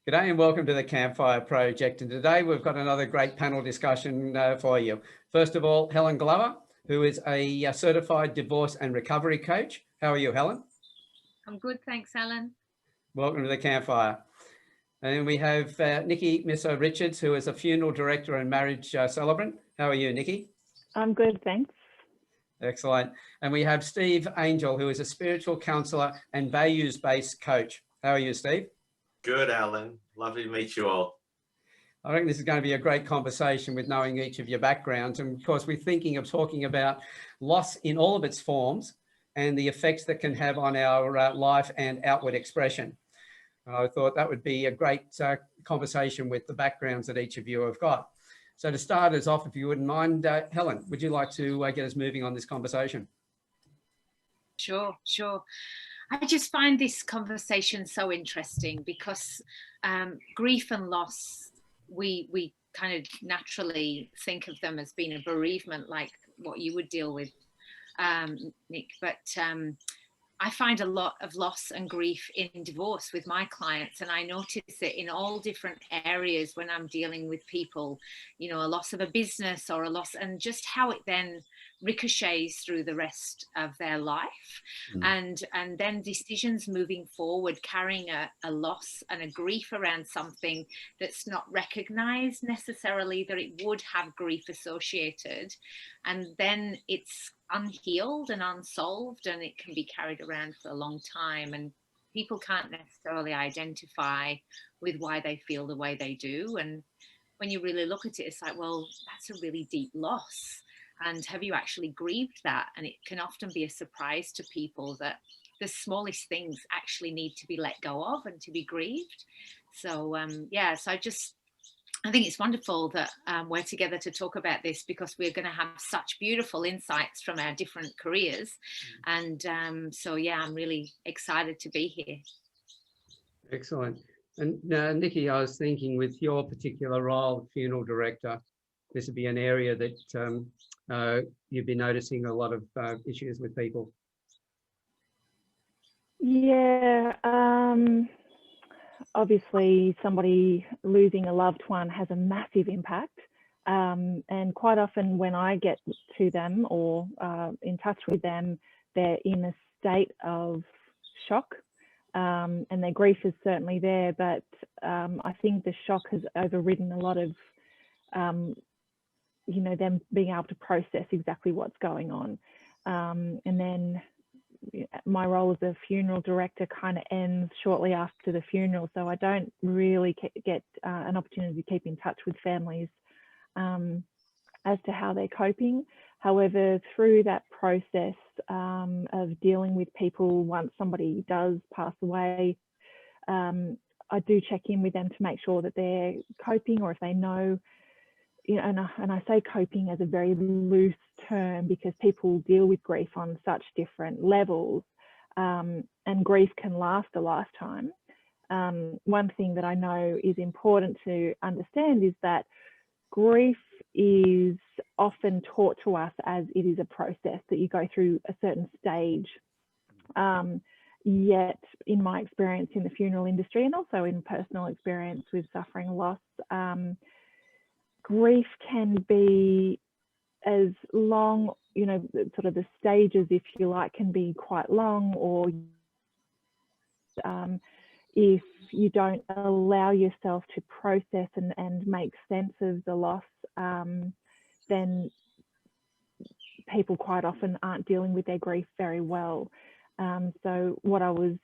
G'day and welcome to the Campfire Project. And today we've got another great panel discussion for you. First of all, Helen Glover, who is a certified divorce and recovery coach. How are you, Helen? I'm good, thanks, Alan. Welcome to the Campfire. And then we have Nicque Misa-Richards, who is a funeral director and marriage celebrant. How are you, Nicque? I'm good, thanks. Excellent. And we have Steve Angel, who is a spiritual counsellor and values-based coach. How are you, Steve? Good, Alan. Lovely to meet you all. I think this is going to be a great conversation with knowing each of your backgrounds. And of course, we're thinking of talking about loss in all of its forms and the effects that can have on our life and outward expression. I thought that would be a great conversation with the backgrounds that each of you have got. So to start us off, if you wouldn't mind, Helen, would you like to get us moving on this conversation? Sure. I just find this conversation so interesting because grief and loss, we kind of naturally think of them as being a bereavement, like what you would deal with, Nick. But I find a lot of loss and grief in divorce with my clients, and I notice it in all different areas when I'm dealing with people, you know, a loss of a business or a loss, and just how it then ricochets through the rest of their life. And then decisions moving forward, carrying a loss and a grief around something that's not recognized necessarily that it would have grief associated, and then it's unhealed and unsolved, and it can be carried around for a long time, and people can't necessarily identify with why they feel the way they do. And when you really look at it, it's like, well, that's a really deep loss, and have you actually grieved that? And it can often be a surprise to people that the smallest things actually need to be let go of and to be grieved. So I think it's wonderful that we're together to talk about this, because we're going to have such beautiful insights from our different careers. And I'm really excited to be here. Excellent. And Nicque, I was thinking with your particular role, funeral director, this would be an area that you've been noticing a lot of issues with people. Yeah, obviously somebody losing a loved one has a massive impact. And quite often when I get to them or in touch with them, they're in a state of shock, and their grief is certainly there, but I think the shock has overridden a lot of them being able to process exactly what's going on. And then my role as a funeral director kind of ends shortly after the funeral, so I don't really get an opportunity to keep in touch with families as to how they're coping. However, through that process of dealing with people once somebody does pass away, I do check in with them to make sure that they're coping, or if they know, and I say coping as a very loose term because people deal with grief on such different levels, and grief can last a lifetime. One thing that I know is important to understand is that grief is often taught to us as it is a process that you go through a certain stage. Yet in my experience in the funeral industry, and also in personal experience with suffering loss, grief can be as long, sort of the stages, if you like, can be quite long, or if you don't allow yourself to process and make sense of the loss, then people quite often aren't dealing with their grief very well. So what I was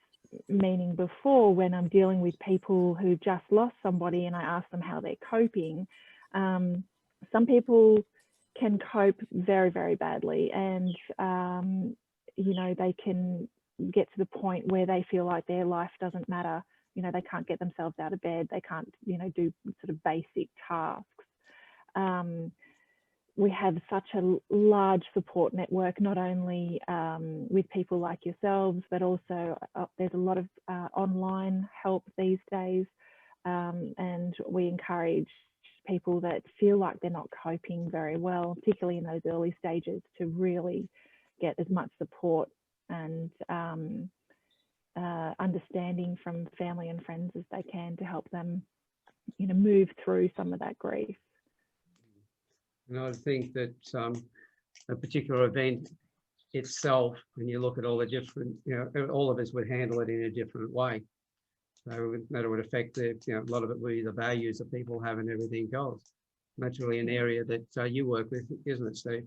meaning before, when I'm dealing with people who've just lost somebody and I ask them how they're coping, some people can cope very, very badly, and they can get to the point where they feel like their life doesn't matter. They can't get themselves out of bed, they can't do sort of basic tasks. We have such a large support network, not only with people like yourselves, but also there's a lot of online help these days, and we encourage people that feel like they're not coping very well, particularly in those early stages, to really get as much support and understanding from family and friends as they can to help them, you know, move through some of that grief. And I think that a particular event itself, when you look at all the different, you know, all of us would handle it in a different way. So that would affect the, you know, a lot of it would be the values that people have and everything else. And that's really an area that you work with, isn't it, Steve?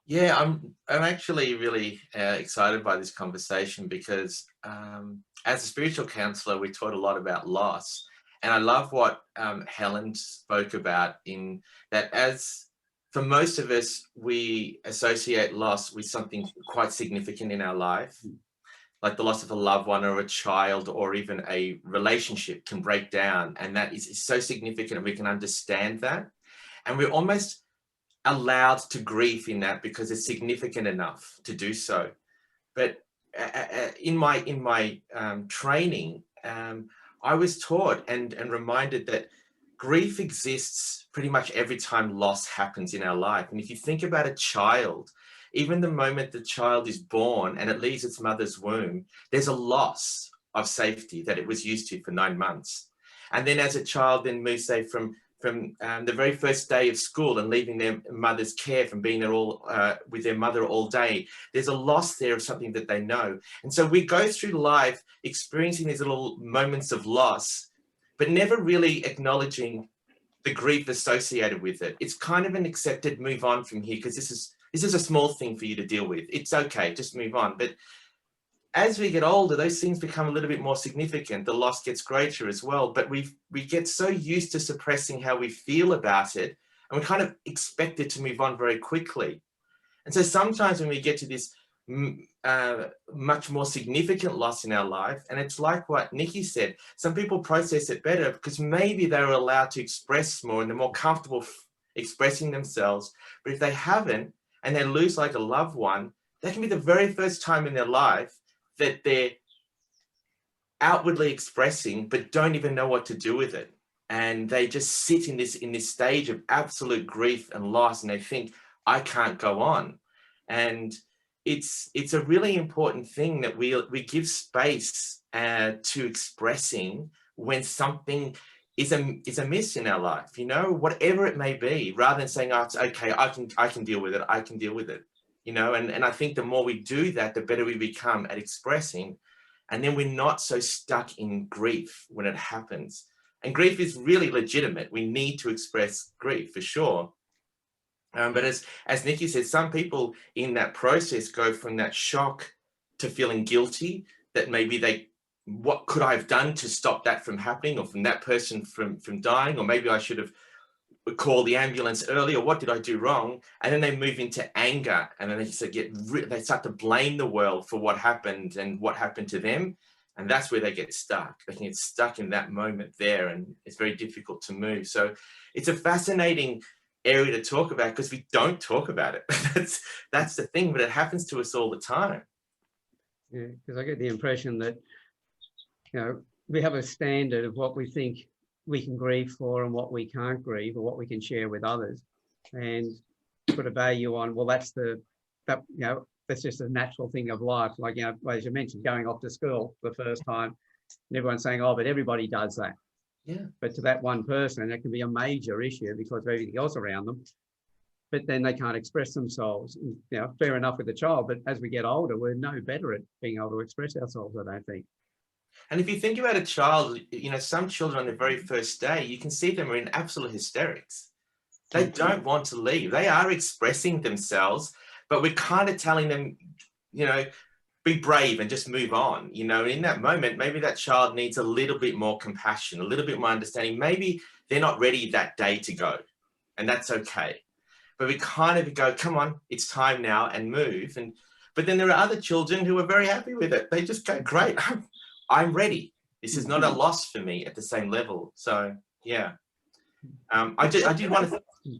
Yeah, I'm actually really excited by this conversation because as a spiritual counselor, we taught a lot about loss. And I love what Helen spoke about, in that, as for most of us, we associate loss with something quite significant in our life, like the loss of a loved one or a child, or even a relationship can break down. And that is so significant, we can understand that. And we're almost allowed to grieve in that because it's significant enough to do so. But in my training, I was taught and reminded that grief exists pretty much every time loss happens in our life. And if you think about a child, even the moment the child is born and it leaves its mother's womb, there's a loss of safety that it was used to for 9 months. And then as a child then moves, say, from the very first day of school and leaving their mother's care, from being there all with their mother all day, there's a loss there of something that they know. And so we go through life experiencing these little moments of loss, but never really acknowledging the grief associated with it. It's kind of an accepted move on from here, because this is a small thing for you to deal with. It's okay, just move on. But as we get older, those things become a little bit more significant. The loss gets greater as well, but we get so used to suppressing how we feel about it, and we kind of expect it to move on very quickly. And so sometimes when we get to this much more significant loss in our life, and it's like what Nicque said, some people process it better because maybe they were allowed to express more and they're more comfortable expressing themselves. But if they haven't, and they lose like a loved one, that can be the very first time in their life that they're outwardly expressing but don't even know what to do with it, and they just sit in this stage of absolute grief and loss, and they think, I can't go on. And it's a really important thing that we give space to expressing when something is amiss in our life, you know, whatever it may be, rather than saying, oh, it's okay, I can deal with it, I can deal with it. You know, and I think the more we do that, the better we become at expressing. And then we're not so stuck in grief when it happens. And grief is really legitimate. We need to express grief for sure. But as Nicque said, some people in that process go from that shock to feeling guilty, that maybe what could I have done to stop that from happening, or from that person from dying, or maybe I should have call the ambulance earlier, what did I do wrong? And then they move into anger, and then they start to blame the world for what happened and what happened to them. And that's where they get stuck. They can get stuck in that moment there, and it's very difficult to move. So it's a fascinating area to talk about because we don't talk about it. That's the thing, but it happens to us all the time. Yeah, because I get the impression that, you know, we have a standard of what we think we can grieve for and what we can't grieve, or what we can share with others, and put a value on, well, that's you know, that's just a natural thing of life. Like, you know, as you mentioned, going off to school the first time, and everyone's saying, oh, but everybody does that. Yeah. But to that one person, it can be a major issue because of everything else around them. But then they can't express themselves. You know, fair enough with the child, but as we get older, we're no better at being able to express ourselves, I don't think. And if you think about a child, you know, some children on the very first day, you can see them are in absolute hysterics. They don't want to leave. They are expressing themselves, but we're kind of telling them, you know, be brave and just move on. You know, in that moment, maybe that child needs a little bit more compassion, a little bit more understanding. Maybe they're not ready that day to go, and that's okay. But we kind of go, come on, it's time now, and move. But then there are other children who are very happy with it. They just go, great, I'm ready. This is not a loss for me at the same level. So yeah, I did want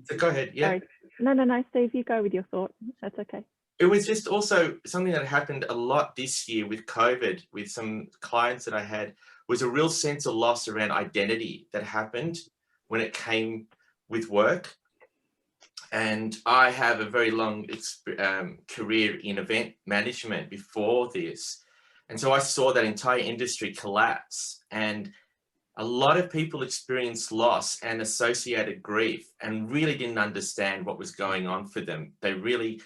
to go ahead. Yeah. Sorry. No, Steve, you go with your thought. That's okay. It was just also something that happened a lot this year with COVID, with some clients that I had, was a real sense of loss around identity that happened when it came with work. And I have a very long career in event management before this. And so I saw that entire industry collapse, and a lot of people experienced loss and associated grief and really didn't understand what was going on for them. They really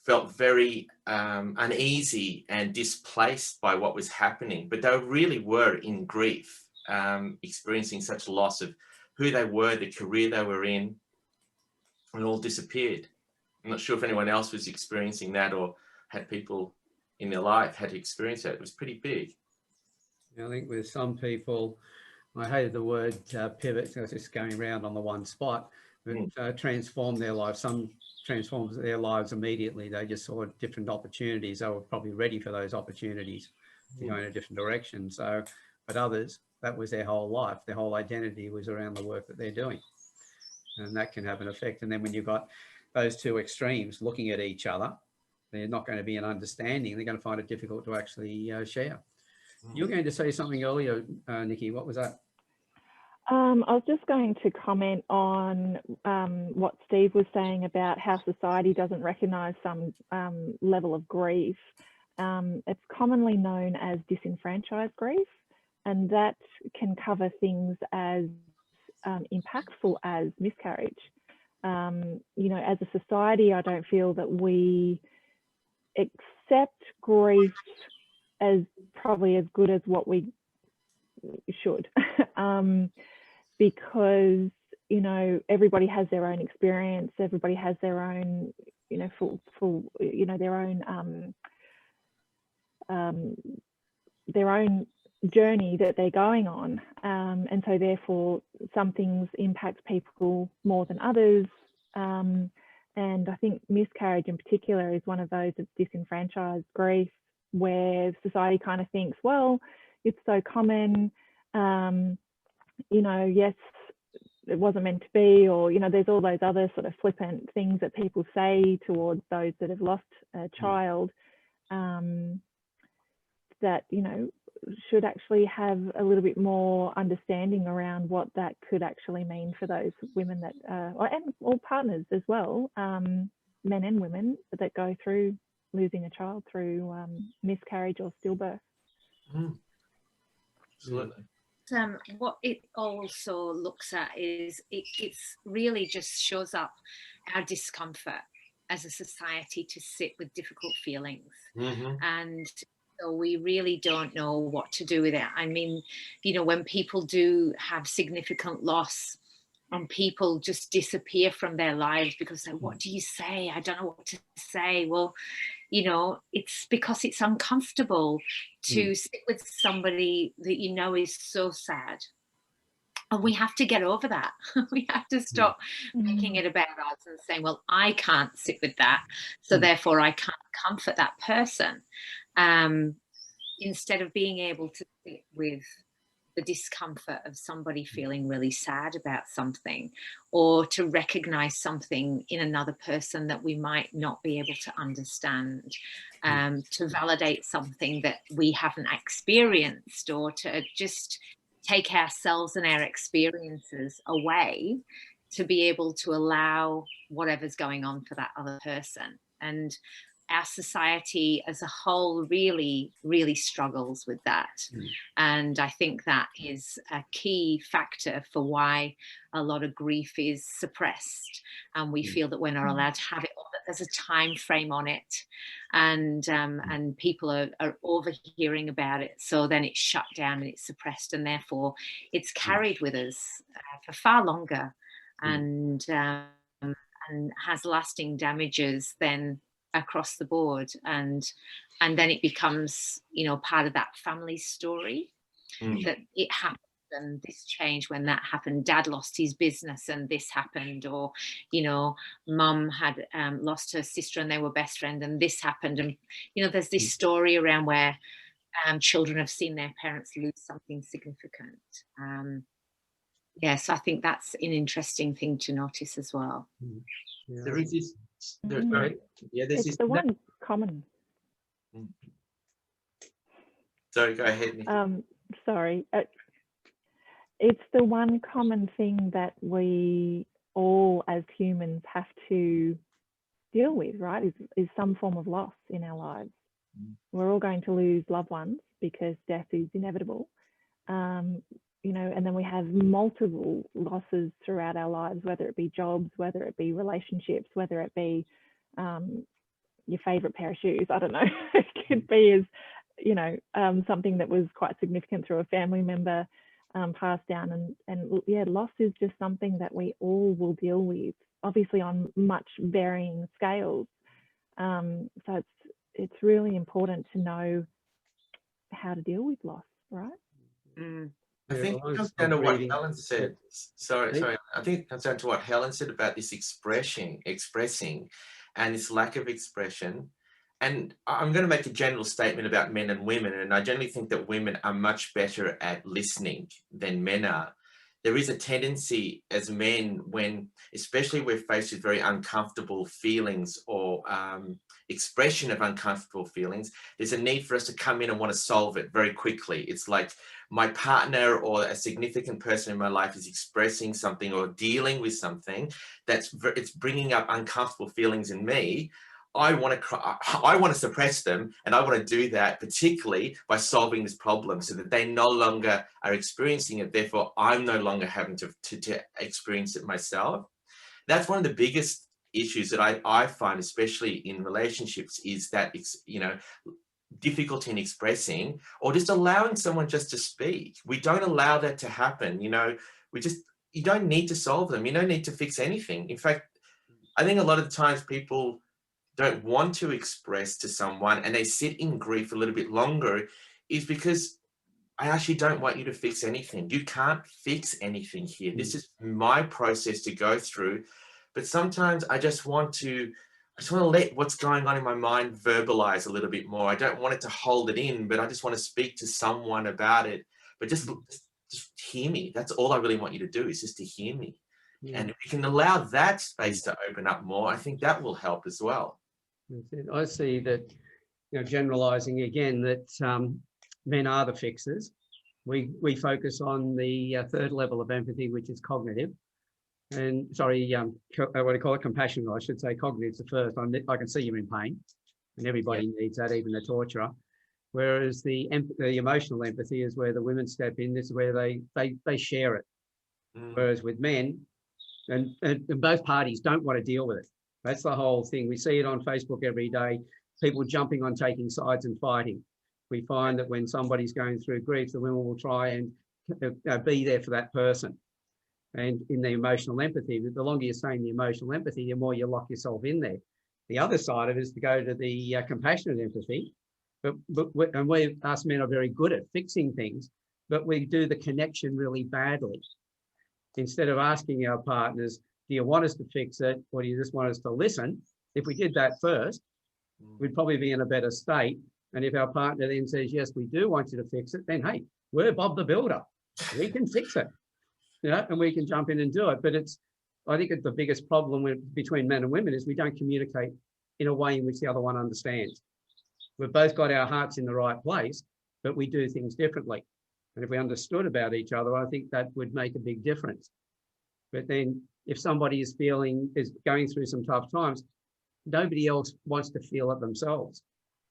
felt very uneasy and displaced by what was happening, but they really were in grief, experiencing such loss of who they were, the career they were in, and it all disappeared. I'm not sure if anyone else was experiencing that or had people in their life had to experience that. It was pretty big. I think with some people, I hated the word pivot, so it's just going around on the one spot, but transform their lives. Some transformed their lives immediately. They just saw different opportunities. They were probably ready for those opportunities to go in a different direction. So, but others, that was their whole life. Their whole identity was around the work that they're doing. And that can have an effect. And then when you've got those two extremes looking at each other, they're not going to be an understanding. They're going to find it difficult to actually share. You were going to say something earlier, Nicque. What was that? I was just going to comment on what Steve was saying about how society doesn't recognise some level of grief. It's commonly known as disenfranchised grief, and that can cover things as impactful as miscarriage. You know, as a society, I don't feel that we accept grief as probably as good as what we should. Because, you know, everybody has their own experience, everybody has their own, you know, their own journey that they're going on. And so therefore some things impact people more than others. And I think miscarriage in particular is one of those that's disenfranchised grief, where society kind of thinks, well, it's so common, you know, yes, it wasn't meant to be, or, you know, there's all those other sort of flippant things that people say towards those that have lost a child, that, you know, should actually have a little bit more understanding around what that could actually mean for those women that, and all partners as well, men and women that go through losing a child through miscarriage or stillbirth. Absolutely. What it also looks at is it's really just shows up our discomfort as a society to sit with difficult feelings. And so we really don't know what to do with it. I mean, you know, when people do have significant loss and people just disappear from their lives because they, what do you say? I don't know what to say. Well, you know, it's because it's uncomfortable to sit with somebody that you know is so sad. And we have to get over that. We have to stop making it about us and saying, well, I can't sit with that, so therefore I can't comfort that person. Instead of being able to sit with the discomfort of somebody feeling really sad about something, or to recognize something in another person that we might not be able to understand, to validate something that we haven't experienced, or to just take ourselves and our experiences away to be able to allow whatever's going on for that other person. And our society as a whole really, really struggles with that. And I think that is a key factor for why a lot of grief is suppressed. And we feel that we're not allowed to have it, or that there's a time frame on it. And people are overhearing about it. So then it's shut down and it's suppressed. And therefore it's carried with us for far longer, and has lasting damages then across the board, and then it becomes, you know, part of that family story, that it happened and this changed when that happened, dad lost his business and this happened, or, you know, mum had lost her sister and they were best friends and this happened. And, you know, there's this story around where children have seen their parents lose something significant. Yes, I think that's an interesting thing to notice as well. There is this. It's the one common. Sorry, go ahead, Nicque. Sorry. It's the one common thing that we all as humans have to deal with, right? Is some form of loss in our lives. we're all going to lose loved ones because death is inevitable. You know, and then we have multiple losses throughout our lives, whether it be jobs, whether it be relationships, whether it be your favorite pair of shoes. I don't know. It could be as, you know, something that was quite significant through a family member passed down. And yeah, loss is just something that we all will deal with, obviously on much varying scales. So it's really important to know how to deal with loss, right? I think it comes down to what Helen said. Sorry. I think it comes down to what Helen said about this expressing, and this lack of expression. And I'm going to make a general statement about men and women, and I generally think that women are much better at listening than men are. There is a tendency as men, when especially we're faced with very uncomfortable feelings or expression of uncomfortable feelings, there's a need for us to come in and want to solve it very quickly. It's like my partner or a significant person in my life is expressing something or dealing with something it's bringing up uncomfortable feelings in me. I want to cry, I want to suppress them, and I want to do that particularly by solving this problem so that they no longer are experiencing it. Therefore, I'm no longer having to experience it myself. That's one of the biggest issues that I find, especially in relationships, is that it's, you know, difficulty in expressing or just allowing someone just to speak. We don't allow that to happen. You know, you don't need to solve them. You don't need to fix anything. In fact, I think a lot of the times people don't want to express to someone and they sit in grief a little bit longer is because I actually don't want you to fix anything. You can't fix anything here. This is my process to go through. But sometimes I just want to let what's going on in my mind verbalize a little bit more. I don't want it to hold it in, but I just want to speak to someone about it. But just hear me. That's all I really want you to do, is just to hear me. And if you can allow that space to open up more, I think that will help as well. I see that, you know, generalizing again, that men are the fixers. We focus on the third level of empathy, which is cognitive. And sorry, what do you call it? Compassion, I should say. Cognitive's the first. I can see you're in pain, and everybody needs that, even the torturer. Whereas the emotional empathy is where the women step in. This is where they share it. Whereas with men, and both parties don't want to deal with it. That's the whole thing. We see it on Facebook every day, people jumping on taking sides and fighting. We find that when somebody's going through grief, the women will try and be there for that person. And in the emotional empathy, the longer you're saying the emotional empathy, the more you lock yourself in there. The other side of it is to go to the compassionate empathy. And us men are very good at fixing things, but we do the connection really badly. Instead of asking our partners, do you want us to fix it, or do you just want us to listen? If we did that first, we'd probably be in a better state. And if our partner then says, yes, we do want you to fix it, then, hey, we're Bob the Builder. We can fix it, you know, and we can jump in and do it. But I think the biggest problem between men and women is we don't communicate in a way in which the other one understands. We've both got our hearts in the right place, but we do things differently. And if we understood about each other, I think that would make a big difference. But then if somebody is going through some tough times, nobody else wants to feel it themselves.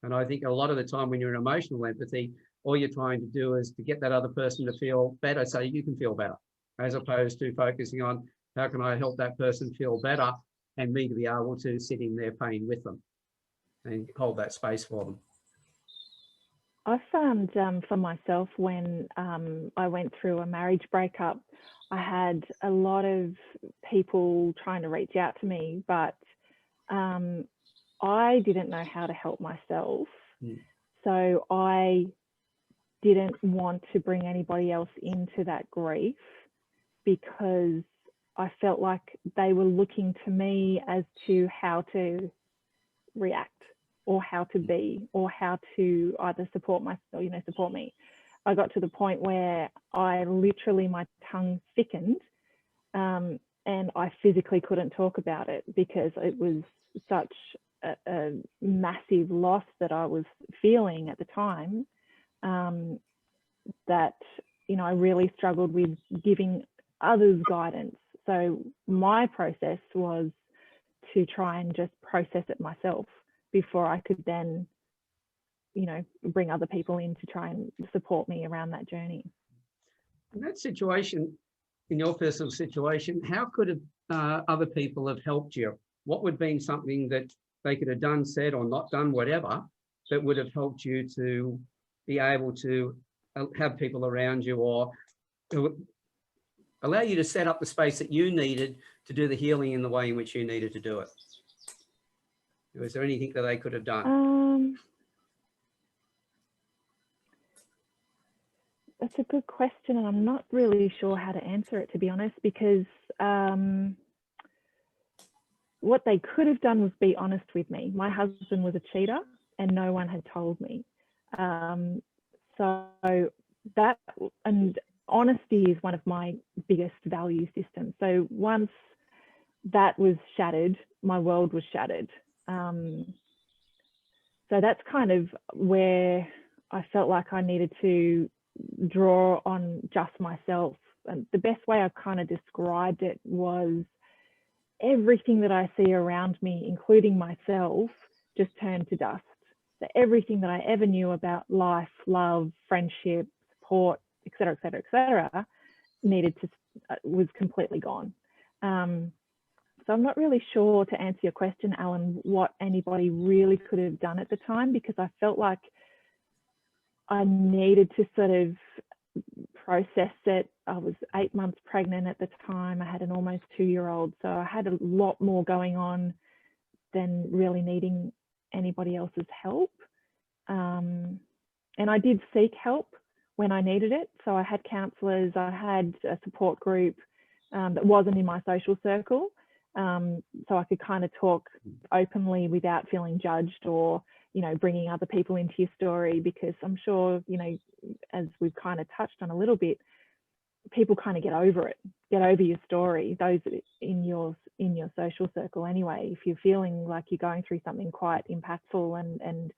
And I think a lot of the time when you're in emotional empathy, all you're trying to do is to get that other person to feel better so you can feel better, as opposed to focusing on how can I help that person feel better and me to be able to sit in their pain with them and hold that space for them. I found for myself when I went through a marriage breakup, I had a lot of people trying to reach out to me, but I didn't know how to help myself. So I didn't want to bring anybody else into that grief because I felt like they were looking to me as to how to react or how to be or how to either support myself, support me. I got to the point where I literally, my tongue thickened and I physically couldn't talk about it because it was such a massive loss that I was feeling at the time that, I really struggled with giving others guidance. So my process was to try and just process it myself before I could then you know, bring other people in to try and support me around that journey. In that situation, in your personal situation, how could other people have helped you? What would have been something that they could have done, said, or not done, whatever, that would have helped you to be able to have people around you, or allow you to set up the space that you needed to do the healing in the way in which you needed to do it? Was there anything that they could have done? That's a good question, and I'm not really sure how to answer it, to be honest, because what they could have done was be honest with me. My husband was a cheater and no one had told me. So that, and honesty is one of my biggest value systems. So once that was shattered, my world was shattered. So that's kind of where I felt like I needed to draw on just myself. And the best way I kind of described it was everything that I see around me, including myself, just turned to dust. So everything that I ever knew about life, love, friendship, support, etc., etc., etc., was completely gone. So I'm not really sure, to answer your question, Alan, what anybody really could have done at the time, because I felt like I needed to sort of process it. I was 8 months pregnant at the time. I had an almost 2-year-old. So I had a lot more going on than really needing anybody else's help. And I did seek help when I needed it. So I had counsellors, I had a support group that wasn't in my social circle. So I could kind of talk openly without feeling judged, or, you know, bringing other people into your story, because I'm sure, you know, as we've kind of touched on a little bit, people kind of get over your story, those in your social circle anyway. If you're feeling like you're going through something quite impactful and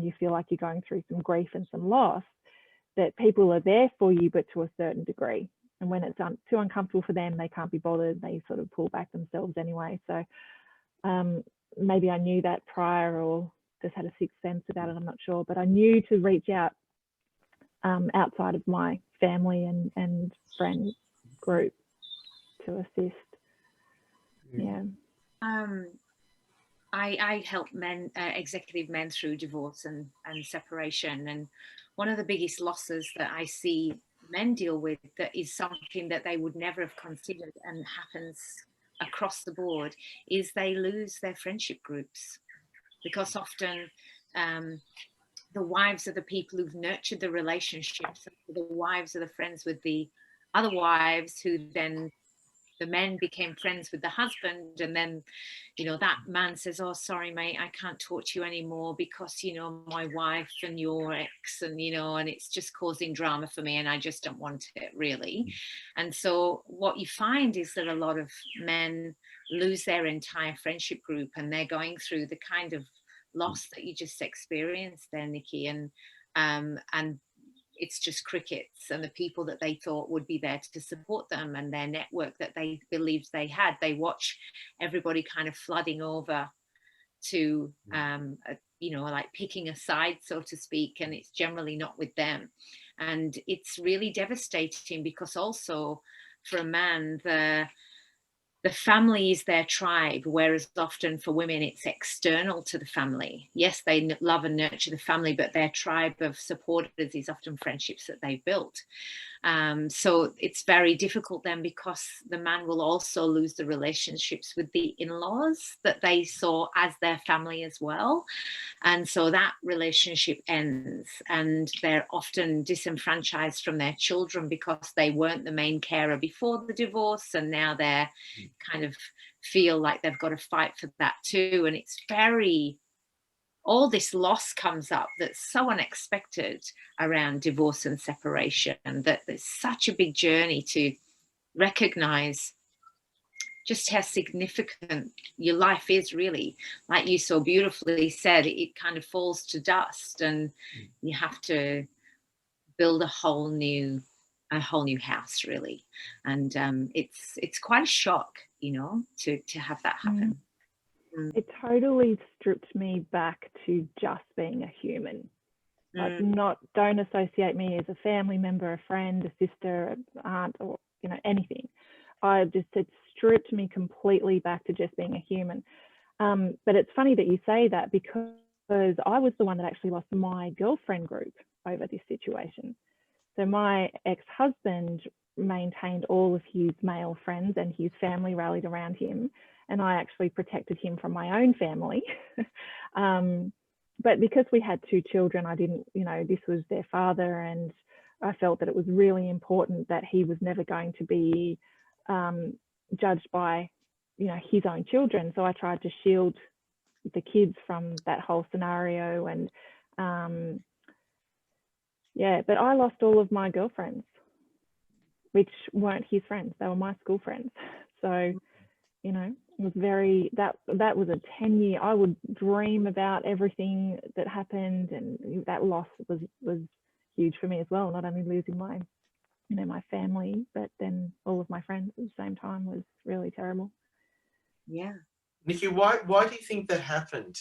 you feel like you're going through some grief and some loss, that people are there for you, but to a certain degree. And when it's too uncomfortable for them, they can't be bothered. They sort of pull back themselves anyway. So maybe I knew that prior, or just had a sixth sense about it, I'm not sure. But I knew to reach out outside of my family and friend group to assist. Yeah. I help men, executive men, through divorce and separation. And one of the biggest losses that I see men deal with, that is something that they would never have considered and happens across the board, is they lose their friendship groups. Because often the wives are the people who've nurtured the relationships. The wives are the friends with the other wives, who then the men became friends with the husband, and then, you know, that man says, oh, sorry mate, I can't talk to you anymore because, you know, my wife and your ex, and, you know, and it's just causing drama for me and I just don't want it, really. And so what you find is that a lot of men lose their entire friendship group, and they're going through the kind of loss that you just experienced there, Nicque, and it's just crickets. And the people that they thought would be there to support them, and their network that they believed they had, they watch everybody kind of flooding over to, you know, like picking a side, so to speak, and it's generally not with them. And it's really devastating, because also for a man, the family is their tribe, whereas often for women it's external to the family. Yes, they love and nurture the family, but their tribe of supporters is often friendships that they've built. So it's very difficult then, because the man will also lose the relationships with the in-laws that they saw as their family as well. And so that relationship ends, and they're often disenfranchised from their children because they weren't the main carer before the divorce, and now they're kind of feel like they've got to fight for that too. And it's very, all this loss comes up that's so unexpected around divorce and separation, that there's such a big journey to recognize just how significant your life is, really. Like you so beautifully said, it kind of falls to dust, and you have to build a whole new house, really. And it's quite a shock, you know, to have that happen. it totally stripped me back to just being a human. Like, don't associate me as a family member, a friend, a sister, an aunt, or, you know, anything. It stripped me completely back to just being a human. But it's funny that you say that, because I was the one that actually lost my girlfriend group over this situation. So my ex-husband maintained all of his male friends, and his family rallied around him, and I actually protected him from my own family. But because we had 2 children, I didn't, you know, this was their father, and I felt that it was really important that he was never going to be judged by, you know, his own children. So I tried to shield the kids from that whole scenario. And yeah, but I lost all of my girlfriends, which weren't his friends. They were my school friends. So, you know, it was that was a 10-year, I would dream about everything that happened, and that loss was huge for me as well. Not only losing my, you know, my family, but then all of my friends at the same time was really terrible. Yeah. Nicque, why do you think that happened?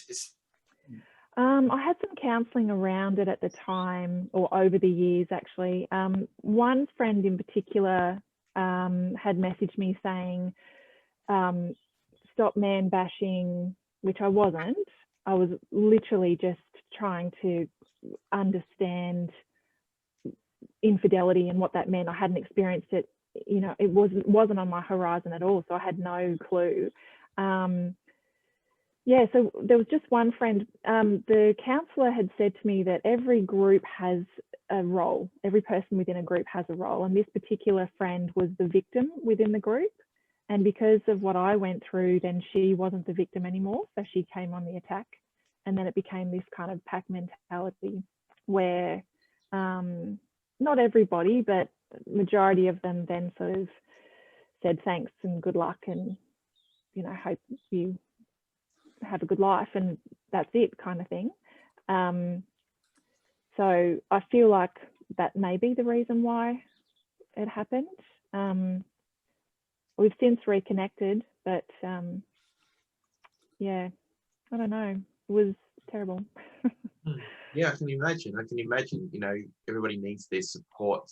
I had some counselling around it at the time, or over the years actually. One friend in particular had messaged me saying, stop man bashing, which I wasn't. I was literally just trying to understand infidelity and what that meant. I hadn't experienced it, you know, it wasn't on my horizon at all, so I had no clue. Yeah, so there was just one friend. The counsellor had said to me that every group has a role. Every person within a group has a role, and this particular friend was the victim within the group. And because of what I went through, then she wasn't the victim anymore, so she came on the attack. And then it became this kind of pack mentality where not everybody, but majority of them then sort of said thanks and good luck, and, you know, hope you have a good life, and that's it, kind of thing. So I feel like that may be the reason why it happened. We've since reconnected, but yeah, I don't know. It was terrible. Yeah, I can imagine, you know, everybody needs their support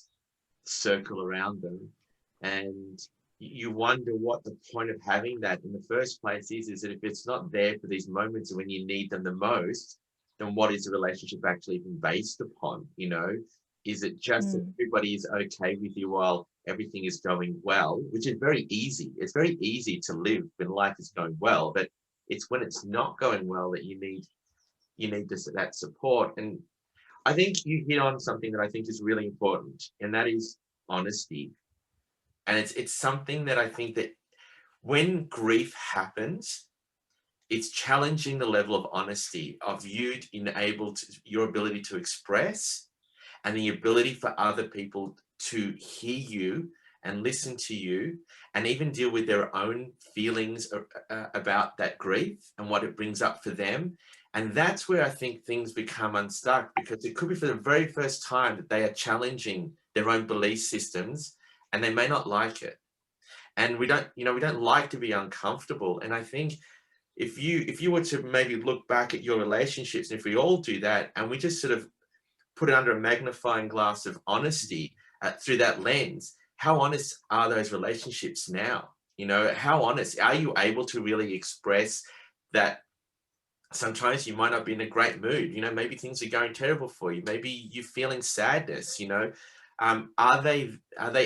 circle around them. And you wonder what the point of having that in the first place is that if it's not there for these moments when you need them the most, then what is the relationship actually even based upon? You know, is it just that everybody is okay with you while everything is going well, which is very easy. It's very easy to live when life is going well, but it's when it's not going well that you need that support. And I think you hit on something that I think is really important, and that is honesty. And it's something that I think that when grief happens, it's challenging the level of honesty of your ability to express, and the ability for other people to hear you and listen to you, and even deal with their own feelings about that grief and what it brings up for them. And that's where I think things become unstuck, because it could be for the very first time that they are challenging their own belief systems, and they may not like it. And we don't like to be uncomfortable. And I think if you were to maybe look back at your relationships, and if we all do that, and we just sort of put it under a magnifying glass of honesty through that lens, how honest are those relationships now? You know, how honest are you able to really express that sometimes you might not be in a great mood? You know, maybe things are going terrible for you. Maybe you're feeling sadness, you know. Are they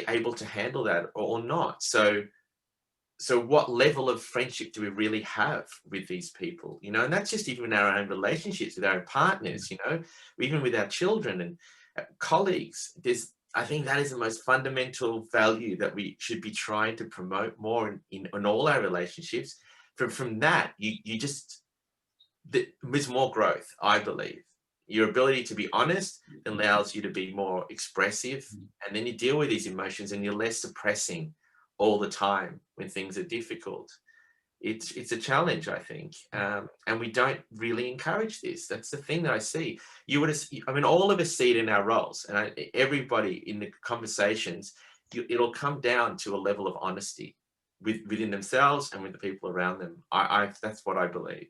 able to handle that or not? So what level of friendship do we really have with these people? You know, and that's just even our own relationships with our own partners, you know, even with our children and colleagues. I think that is the most fundamental value that we should be trying to promote more in all our relationships. From that, there's more growth, I believe. Your ability to be honest allows you to be more expressive, and then you deal with these emotions and you're less suppressing all the time when things are difficult. It's a challenge, I think, and we don't really encourage this. That's the thing that I see. All of us see it in our roles, and everybody in the conversations, it'll come down to a level of honesty. within themselves and with the people around them. That's what I believe.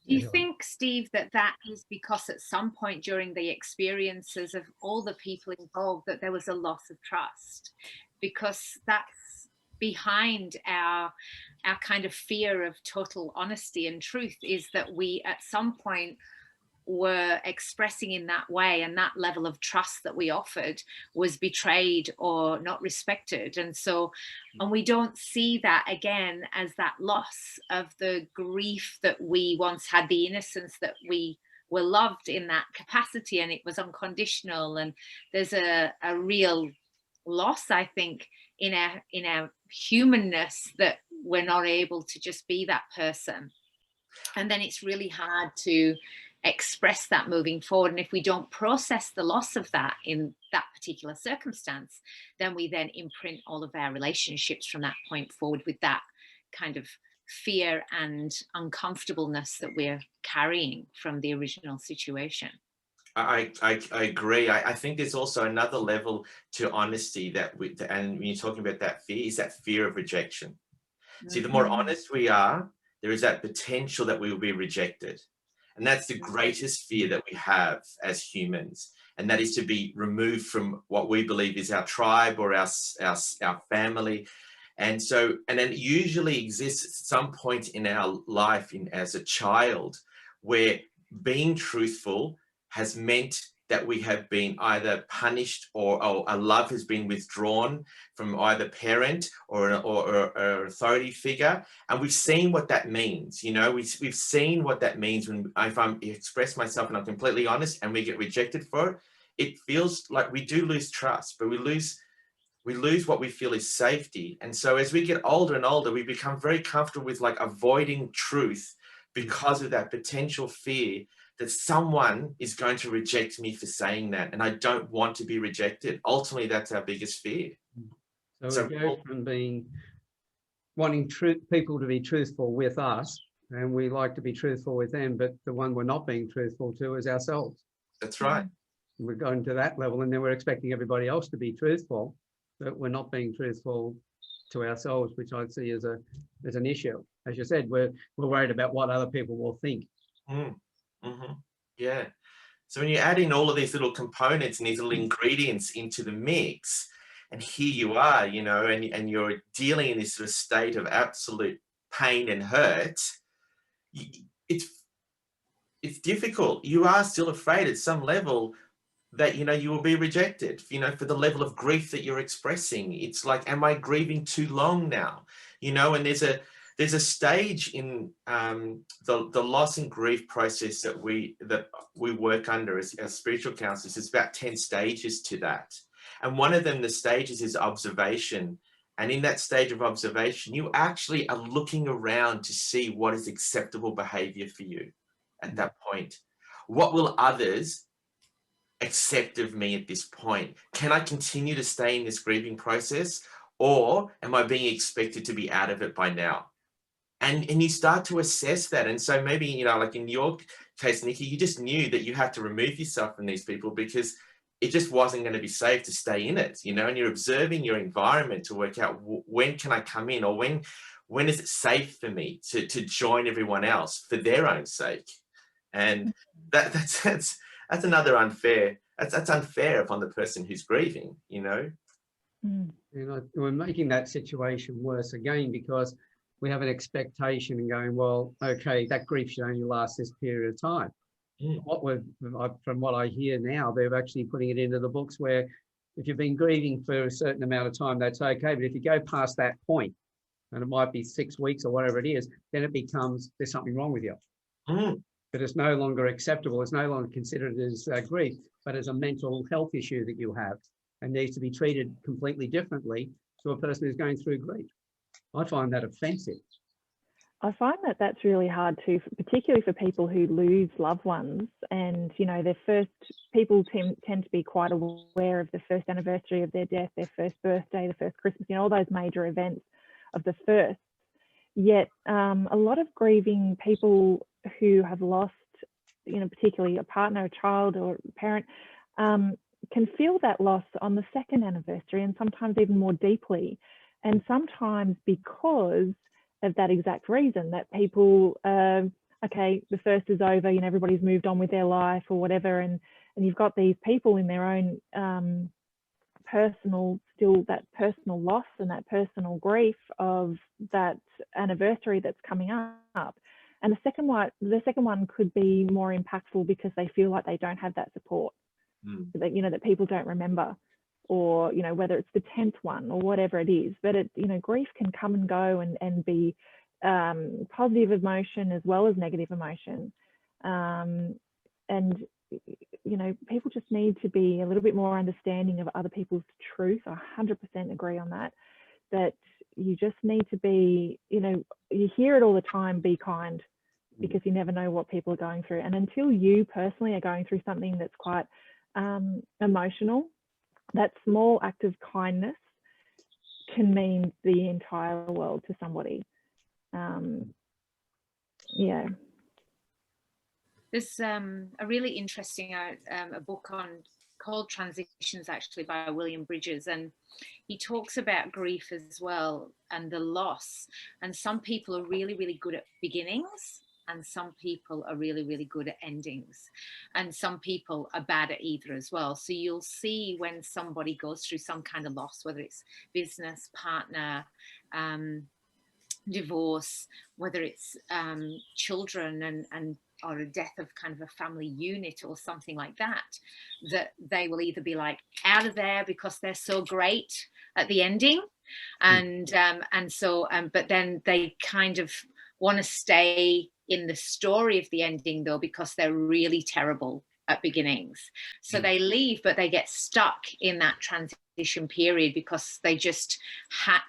Do you think, Steve, that that is because at some point during the experiences of all the people involved that there was a loss of trust? Because that's behind our kind of fear of total honesty and truth, is that we at some point were expressing in that way, and that level of trust that we offered was betrayed or not respected. And we don't see that again as that loss of the grief that we once had, the innocence that we were loved in that capacity, and it was unconditional. And there's a real loss, I think, in our humanness, that we're not able to just be that person. And then it's really hard to express that moving forward. And if we don't process the loss of that in that particular circumstance, then we then imprint all of our relationships from that point forward with that kind of fear and uncomfortableness that we're carrying from the original situation. I agree. I think there's also another level to honesty and when you're talking about that fear, is that fear of rejection. See, the more honest we are, there is that potential that we will be rejected. And that's the greatest fear that we have as humans. And that is to be removed from what we believe is our tribe or our family. And then it usually exists at some point in our life as a child, where being truthful has meant that we have been either punished or a love has been withdrawn from either parent or an authority figure. And we've seen what that means. You know, we've seen what that means when if I express myself and I'm completely honest and we get rejected for it, it feels like we do lose trust, but we lose what we feel is safety. And so as we get older and older, we become very comfortable with like avoiding truth because of that potential fear that someone is going to reject me for saying that, and I don't want to be rejected. Ultimately, that's our biggest fear. So we go from wanting people to be truthful with us, and we like to be truthful with them, but the one we're not being truthful to is ourselves. That's right. We're going to that level, and then we're expecting everybody else to be truthful, but we're not being truthful to ourselves, which I see as an issue. As you said, we're worried about what other people will think. Yeah. So when you add in all of these little components and these little ingredients into the mix, and here you are, you know, and you're dealing in this sort of state of absolute pain and hurt, it's difficult. You are still afraid at some level that, you know, you will be rejected, you know, for the level of grief that you're expressing. It's like, am I grieving too long now? You know, and there's a stage in the loss and grief process that we work under as spiritual counselors. There's about 10 stages to that. And one of them, the stages, is observation. And in that stage of observation, you actually are looking around to see what is acceptable behavior for you at that point. What will others accept of me at this point? Can I continue to stay in this grieving process, or am I being expected to be out of it by now? And you start to assess that. And so maybe, you know, like in your case, Nicque, you just knew that you had to remove yourself from these people because it just wasn't going to be safe to stay in it, you know, and you're observing your environment to work out when can I come in, or when is it safe for me to join everyone else for their own sake. And that's another unfair, that's unfair upon the person who's grieving, you know. You know, we're making that situation worse again because we have an expectation and going, well, okay, that grief should only last this period of time. From what I hear now, they're actually putting it into the books where if you've been grieving for a certain amount of time, that's okay. But if you go past that point, and it might be 6 weeks or whatever it is, then it becomes there's something wrong with you. But it's no longer acceptable. It's no longer considered as grief, but as a mental health issue that you have and needs to be treated completely differently to a person who's going through grief. I find that offensive. I find that that's really hard too, particularly for people who lose loved ones. And, you know, people tend to be quite aware of the first anniversary of their death, their first birthday, the first Christmas, you know, all those major events of the first. Yet a lot of grieving people who have lost, you know, particularly a partner, a child or a parent, can feel that loss on the second anniversary and sometimes even more deeply. And sometimes because of that exact reason, that people, okay, the first is over, you know, everybody's moved on with their life or whatever, and you've got these people in their own personal loss and that personal grief of that anniversary that's coming up. And the second one could be more impactful because they feel like they don't have that support, that, you know, that people don't remember, or, you know, whether it's the 10th one or whatever it is. But it, you know, grief can come and go and be positive emotion as well as negative emotion. And, you know, people just need to be a little bit more understanding of other people's truth. I 100% agree on that, that you just need to be, you know, you hear it all the time, be kind, because you never know what people are going through. And until you personally are going through something that's quite emotional, that small act of kindness can mean the entire world to somebody. Yeah. There's a really interesting a book called Transitions, actually, by William Bridges, and he talks about grief as well and the loss. And some people are really, really good at beginnings, and some people are really, really good at endings, and some people are bad at either as well. So you'll see when somebody goes through some kind of loss, whether it's business, partner, divorce, whether it's children and or a death of kind of a family unit or something like that, that they will either be like out of there because they're so great at the ending, and so but then they kind of want to stay in the story of the ending though, because they're really terrible at beginnings. So they leave, but they get stuck in that transition period because they just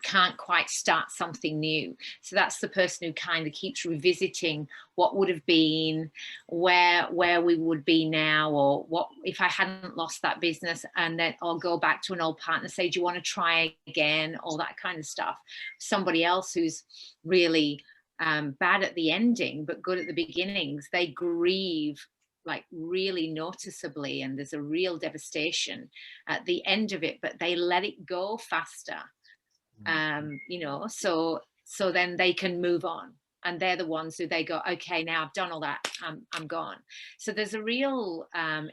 can't quite start something new. So that's the person who kind of keeps revisiting what would have been, where we would be now, or what if I hadn't lost that business, and then I'll go back to an old partner, say, do you want to try again, all that kind of stuff. Somebody else who's really bad at the ending but good at the beginnings, they grieve like really noticeably, and there's a real devastation at the end of it, but they let it go faster, you know, so then they can move on, and they're the ones who they go, okay, now I've done all that, I'm gone. So there's a real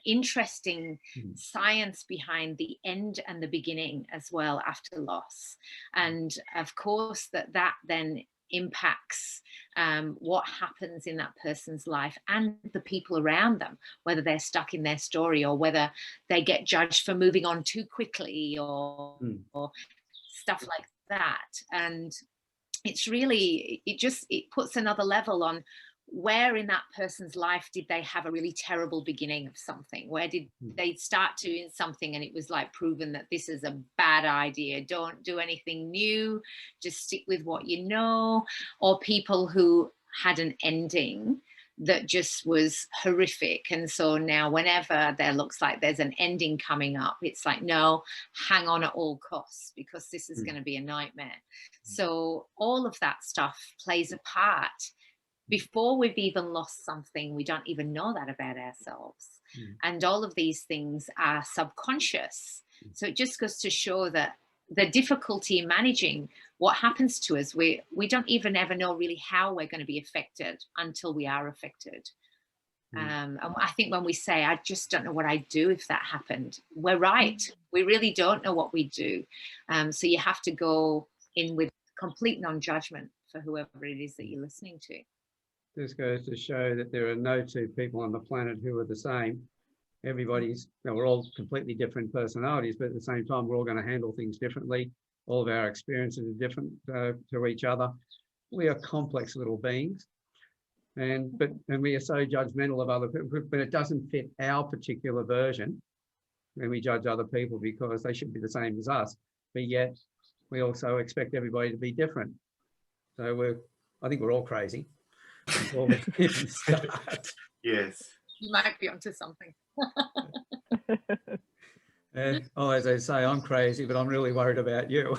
interesting science behind the end and the beginning as well after loss, and of course that then impacts what happens in that person's life and the people around them, whether they're stuck in their story or whether they get judged for moving on too quickly or stuff like that. And it's really, it puts another level on where in that person's life did they have a really terrible beginning of something? Where did they start doing something and it was like proven that this is a bad idea, don't do anything new, just stick with what you know? Or people who had an ending that just was horrific, and so now whenever there looks like there's an ending coming up, it's like, no, hang on at all costs because this is going to be a nightmare. So all of that stuff plays a part. Before we've even lost something, we don't even know that about ourselves. And all of these things are subconscious. So it just goes to show that the difficulty in managing what happens to us, we don't even ever know really how we're going to be affected until we are affected. And I think when we say, I just don't know what I'd do if that happened, we're right. We really don't know what we do. So you have to go in with complete non-judgment for whoever it is that you're listening to. This goes to show that there are no two people on the planet who are the same. Everybody's, we're all completely different personalities, but at the same time, we're all going to handle things differently. All of our experiences are different to each other. We are complex little beings, and we are so judgmental of other people, but it doesn't fit our particular version when we judge other people because they should be the same as us, but yet we also expect everybody to be different. So I think we're all crazy. Yes. You might be onto something. As I say, I'm crazy, but I'm really worried about you.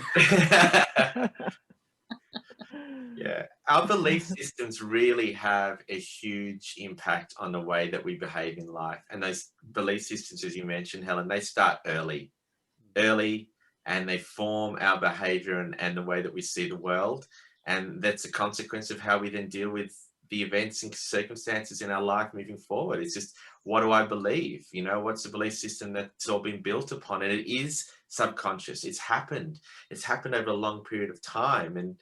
Yeah, our belief systems really have a huge impact on the way that we behave in life. And those belief systems, as you mentioned, Helen, they start early. and they form our behavior and the way that we see the world. And that's a consequence of how we then deal with the events and circumstances in our life moving forward. It's just, what do I believe? You know, what's the belief system that's all been built upon? And it is subconscious. It's happened over a long period of time, and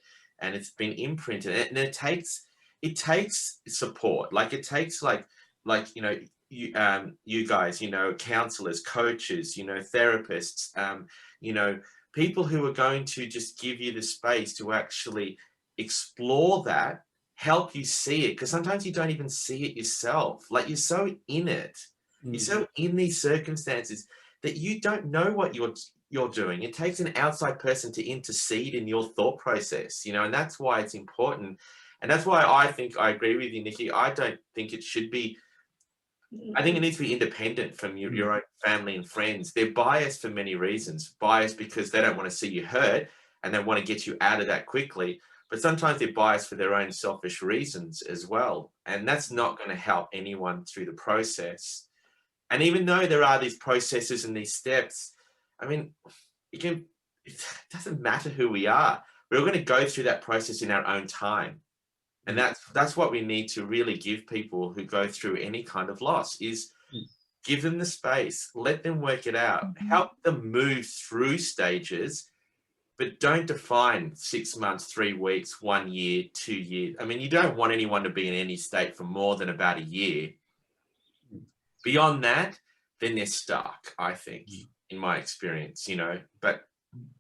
it's been imprinted. And it takes support. Like it takes like you know, you guys, you know, counselors, coaches, you know, therapists, you know, people who are going to just give you the space to actually explore that, help you see it, because sometimes you don't even see it yourself. Like, you're so in it, you're so in these circumstances that you don't know what you're doing. It takes an outside person to intercede in your thought process, you know, and that's why it's important. And that's why I think I agree with you, Nicque. I don't think it should be, I think it needs to be independent from your own family and friends. They're biased for many reasons. Biased because they don't want to see you hurt and they want to get you out of that quickly. But sometimes they're biased for their own selfish reasons as well. And that's not going to help anyone through the process. And even though there are these processes and these steps, I mean, it doesn't matter who we are. We're going to go through that process in our own time. And that's what we need to really give people who go through any kind of loss, is give them the space, let them work it out, help them move through stages, but don't define 6 months, 3 weeks, 1 year, 2 years. I mean, you don't want anyone to be in any state for more than about a year. Beyond that, then they're stuck, I think, in my experience, you know, but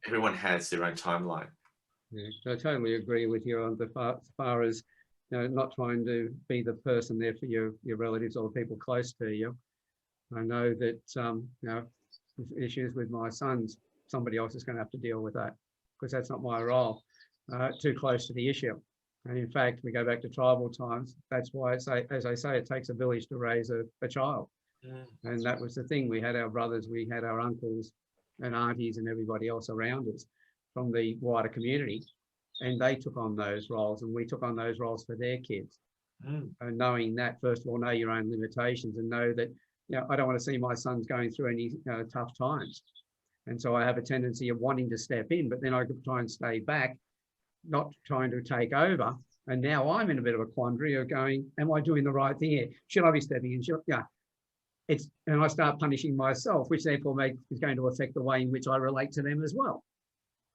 everyone has their own timeline. Yeah, I totally agree with you on as far as, you know, not trying to be the person there for your relatives or people close to you. I know that, you know, issues with my sons, somebody else is going to have to deal with that, because that's not my role. Too close to the issue. And in fact, we go back to tribal times. That's why, as I say, it takes a village to raise a child. And that was the thing. We had our brothers, we had our uncles and aunties and everybody else around us from the wider community. And they took on those roles, and we took on those roles for their kids. And knowing that, first of all, know your own limitations and know that, you know, I don't want to see my sons going through any tough times. And so I have a tendency of wanting to step in, but then I could try and stay back, not trying to take over. And now I'm in a bit of a quandary of going, am I doing the right thing here? Should I be stepping in? Yeah. And I start punishing myself, which therefore is going to affect the way in which I relate to them as well.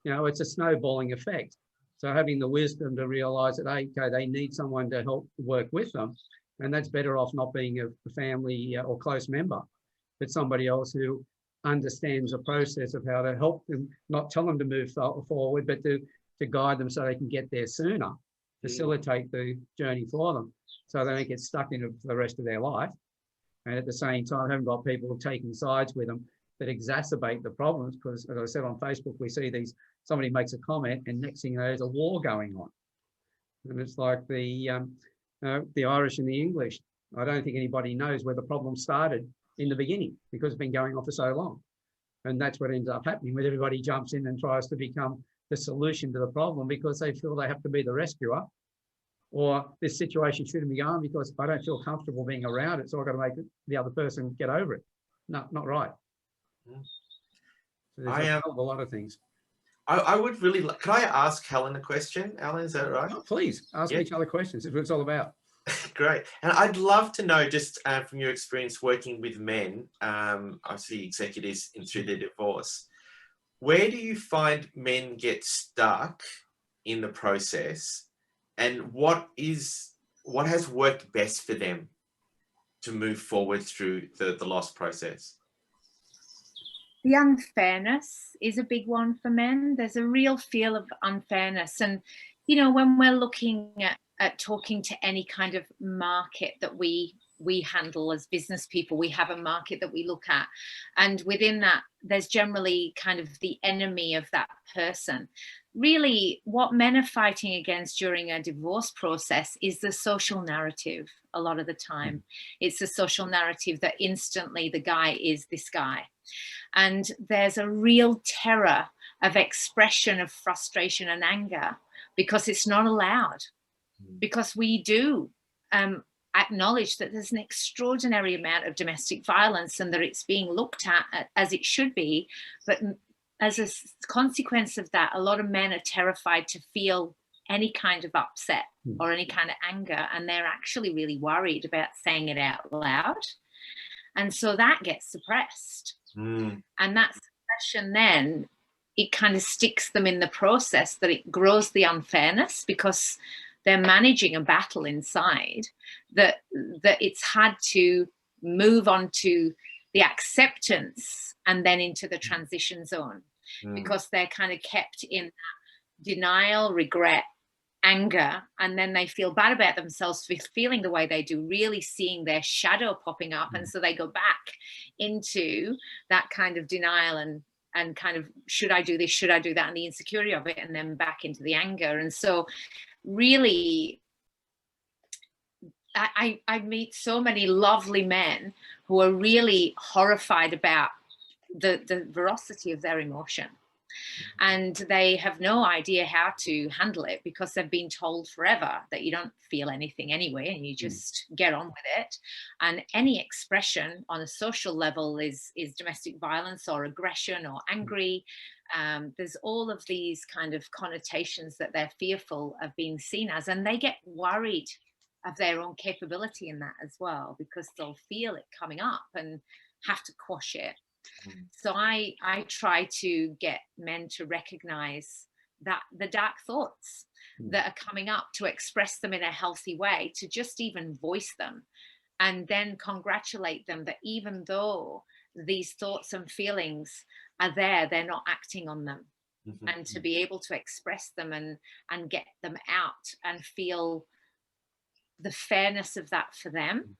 You know, it's a snowballing effect. So having the wisdom to realise that, okay, they need someone to help work with them, and that's better off not being a family or close member, but somebody else who understands the process of how to help them, not tell them to move forward, but to guide them so they can get there sooner, facilitate the journey for them so they don't get stuck in it for the rest of their life. And at the same time, haven't got people taking sides with them that exacerbate the problems, because, as I said, on Facebook, we see somebody makes a comment and next thing you know, there's a war going on. And it's like the Irish and the English. I don't think anybody knows where the problem started in the beginning, because it's been going on for so long. And that's what ends up happening, when everybody jumps in and tries to become the solution to the problem because they feel they have to be the rescuer, or this situation shouldn't be on because I don't feel comfortable being around it, so I've got to make the other person get over it. No, not right. So there's a lot of things. I would really like, could I ask Helen a question? Alan, is that right? Oh, please, ask each other questions. That's what it's all about. Great. And I'd love to know, just from your experience working with men, obviously executives through their divorce, where do you find men get stuck in the process, and what has worked best for them to move forward through the loss process? The unfairness is a big one for men. There's a real feel of unfairness. And, you know, when we're looking at talking to any kind of market that we handle as business people, we have a market that we look at. And within that, there's generally kind of the enemy of that person. Really, what men are fighting against during a divorce process is the social narrative a lot of the time. It's the social narrative that instantly the guy is this guy. And there's a real terror of expression of frustration and anger because it's not allowed. Because we do acknowledge that there's an extraordinary amount of domestic violence and that it's being looked at as it should be, but as a consequence of that, a lot of men are terrified to feel any kind of upset or any kind of anger, and they're actually really worried about saying it out loud. And so that gets suppressed. And that suppression then, it kind of sticks them in the process, that it grows the unfairness, because they're managing a battle inside that it's had to move on to the acceptance and then into the transition zone, because they're kind of kept in denial, regret, anger, and then they feel bad about themselves for feeling the way they do, really seeing their shadow popping up. And so they go back into that kind of denial and kind of, should I do this, should I do that, and the insecurity of it, and then back into the anger. And so really, I meet so many lovely men who are really horrified about the veracity of their emotion. And they have no idea how to handle it, because they've been told forever that you don't feel anything anyway, and you just get on with it. And any expression on a social level is domestic violence or aggression or angry. There's all of these kind of connotations that they're fearful of being seen as, and they get worried of their own capability in that as well, because they'll feel it coming up and have to quash it. So I try to get men to recognize that the dark thoughts that are coming up, to express them in a healthy way, to just even voice them, and then congratulate them that even though these thoughts and feelings are there, they're not acting on them. And to be able to express them and get them out and feel the fairness of that for them,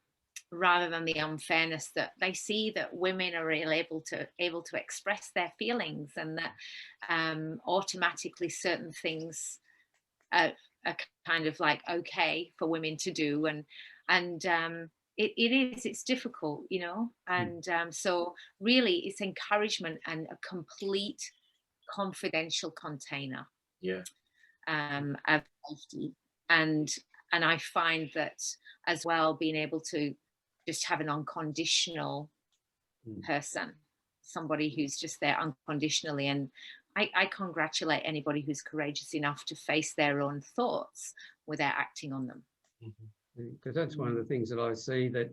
rather than the unfairness that they see that women are really able to express their feelings, and that automatically certain things are kind of like okay for women to do, and it's difficult, you know. And so really it's encouragement and a complete confidential container of safety. And I find that as well, being able to just have an unconditional person, somebody who's just there unconditionally. And I congratulate anybody who's courageous enough to face their own thoughts without acting on them. Because that's one of the things that I see, that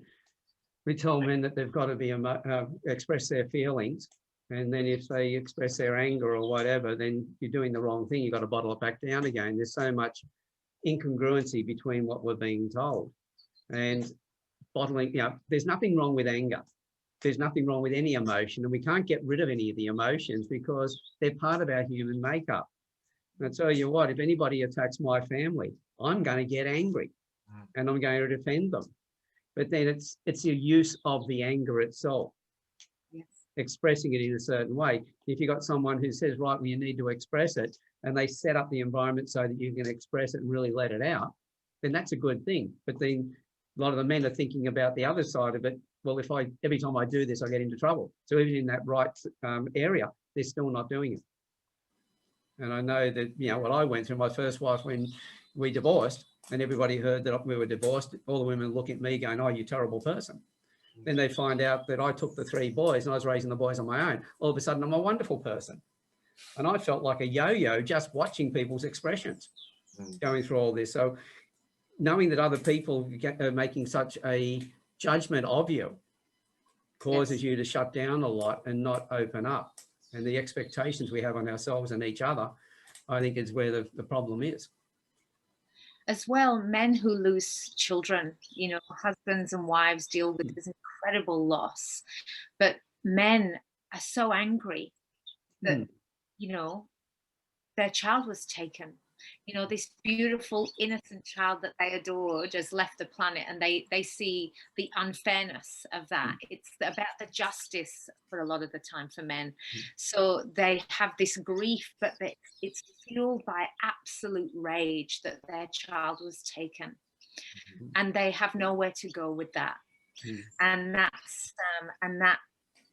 we tell men that they've got to express their feelings, and then if they express their anger or whatever, then you're doing the wrong thing. You've got to bottle it back down again. There's so much incongruency between what we're being told. And bottling, there's nothing wrong with anger. There's nothing wrong with any emotion, and we can't get rid of any of the emotions because they're part of our human makeup. And I tell you what, if anybody attacks my family, I'm going to get angry and I'm going to defend them. But then it's the use of the anger itself, expressing it in a certain way. If you've got someone who says, right, well, you need to express it, and they set up the environment so that you can express it and really let it out, then that's a good thing. But then a lot of the men are thinking about the other side of it. Well, every time I do this, I get into trouble. So even in that right area, they're still not doing it. And I know that, what I went through, my first wife, when we divorced, and everybody heard that we were divorced, all the women look at me going, oh, you terrible person. Then they find out that I took the 3 boys and I was raising the boys on my own. All of a sudden, I'm a wonderful person. And I felt like a yo-yo just watching people's expressions going through all this. So knowing that other people are making such a judgment of you causes you to shut down a lot and not open up. And the expectations we have on ourselves and each other, I think, is where the problem is. As well, men who lose children, husbands and wives deal with this incredible loss, but men are so angry that, their child was taken. This beautiful, innocent child that they adored has left the planet, and they see the unfairness of that. It's about the justice for a lot of the time for men. So they have this grief, but it's fueled by absolute rage that their child was taken. And they have nowhere to go with that. And that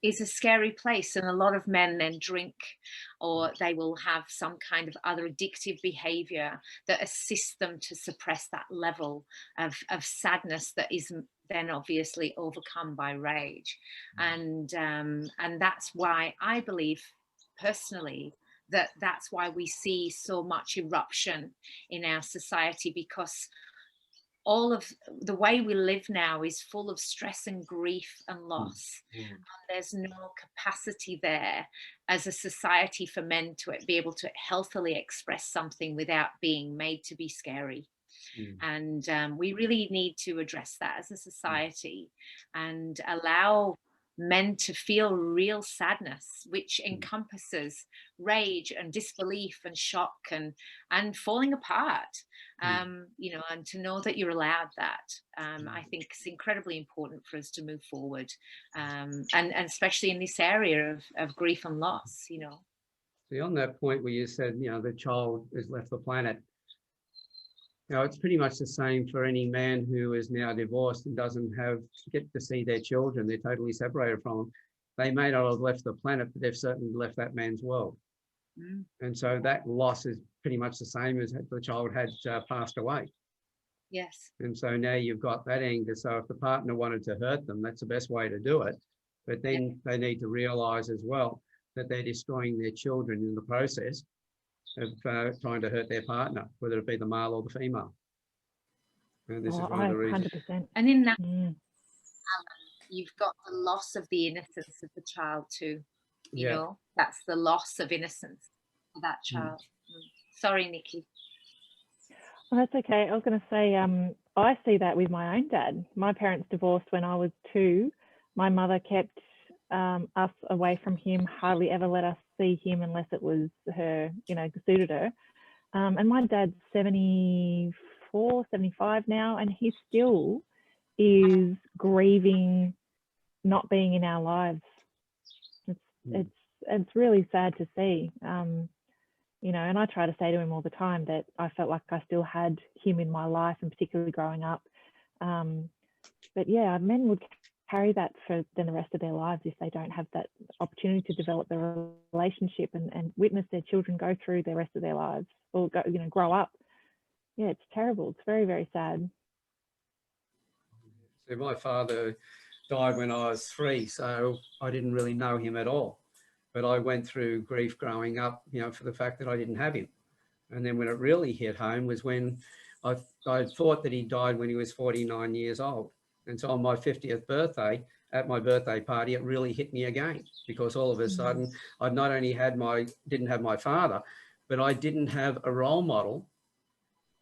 is a scary place. And a lot of men then drink, or they will have some kind of other addictive behavior that assists them to suppress that level of sadness that is then obviously overcome by rage. And that's why I believe personally that that's why we see so much eruption in our society, because all of the way we live now is full of stress and grief and loss. And there's no capacity there as a society for men to be able to healthily express something without being made to be scary. And we really need to address that as a society and allow men to feel real sadness, which encompasses rage and disbelief and shock and falling apart, you know, and to know that you're allowed that. I think it's incredibly important for us to move forward, and especially in this area of grief and loss, you know. See, on that point where you said, you know, the child has left the planet, you know, it's pretty much the same for any man who is now divorced and doesn't get to see their children. They're totally separated from them. They may not have left the planet, but they've certainly left that man's world. And so that loss is pretty much the same as if the child had passed away. Yes. And so now you've got that anger. So if the partner wanted to hurt them, that's the best way to do it. But then they need to realise as well that they're destroying their children in the process of trying to hurt their partner, whether it be the male or the female. And this is one of the reasons. 100%. And in that, you've got the loss of the innocence of the child too. You know, that's the loss of innocence for that child. Sorry, Nicque. Well, that's okay. I was going to say, I see that with my own dad. My parents divorced when I was 2. My mother kept us away from him, hardly ever let us see him unless it was her, you know, suited her. And my dad's 74, 75 now, and he still is grieving not being in our lives. It's really sad to see, you know, and I try to say to him all the time that I felt like I still had him in my life, and particularly growing up. But yeah, men would carry that for then the rest of their lives if they don't have that opportunity to develop their relationship and witness their children go through the rest of their lives, or go, you know, grow up. Yeah, it's terrible. It's very, very sad. So my father died when I was 3, so I didn't really know him at all. But I went through grief growing up, you know, for the fact that I didn't have him. And then when it really hit home was when I thought that he died when he was 49 years old. And so on my 50th birthday, at my birthday party, it really hit me again, because all of a sudden I'd not only didn't have my father, but I didn't have a role model,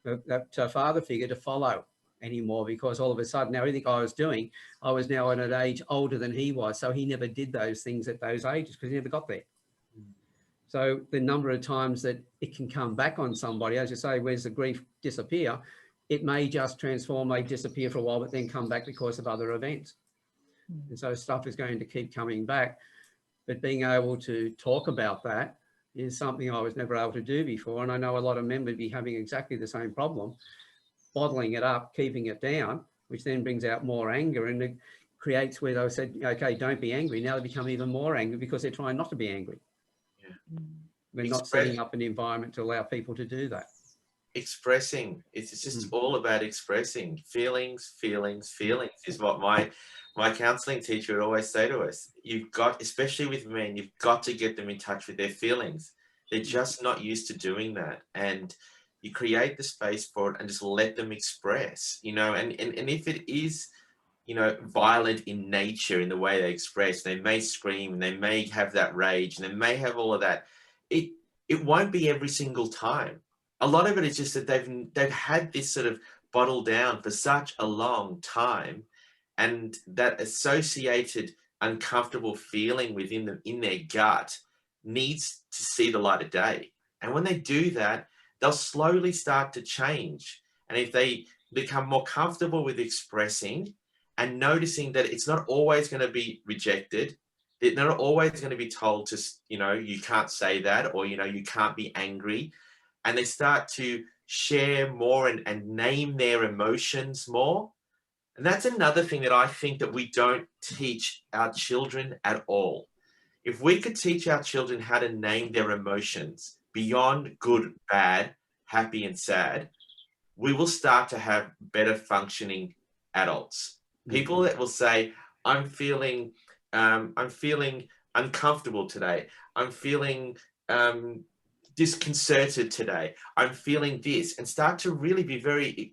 that father figure to follow anymore, because all of a sudden now everything I was doing, I was now at an age older than he was. So he never did those things at those ages because he never got there. So the number of times that it can come back on somebody, as you say, where's the grief disappear? It may just transform, may disappear for a while, but then come back because of other events. And so stuff is going to keep coming back. But being able to talk about that is something I was never able to do before. And I know a lot of men would be having exactly the same problem, bottling it up, keeping it down, which then brings out more anger, and it creates where they said, okay, don't be angry. Now they become even more angry because they're trying not to be angry. They're not setting up an environment to allow people to do that. Expressing, it's just all about expressing feelings is what my counseling teacher would always say to us. You've got, especially with men, you've got to get them in touch with their feelings. They're just not used to doing that, and you create the space for it and just let them express, you know, and if it is, you know, violent in nature in the way they express, they may scream and they may have that rage and they may have all of that. It won't be every single time. A lot of it is just that they've had this sort of bottled down for such a long time, and that associated uncomfortable feeling within them in their gut needs to see the light of day. And when they do that, they'll slowly start to change. And if they become more comfortable with expressing and noticing that it's not always going to be rejected, they're not always going to be told to, you know, you can't say that, or, you know, you can't be angry. And they start to share more and name their emotions more. And that's another thing that I think that we don't teach our children at all. If we could teach our children how to name their emotions beyond good, bad, happy, and sad, we will start to have better functioning adults. People that will say, I'm feeling uncomfortable today. I'm feeling disconcerted today. I'm feeling this, and start to really be very,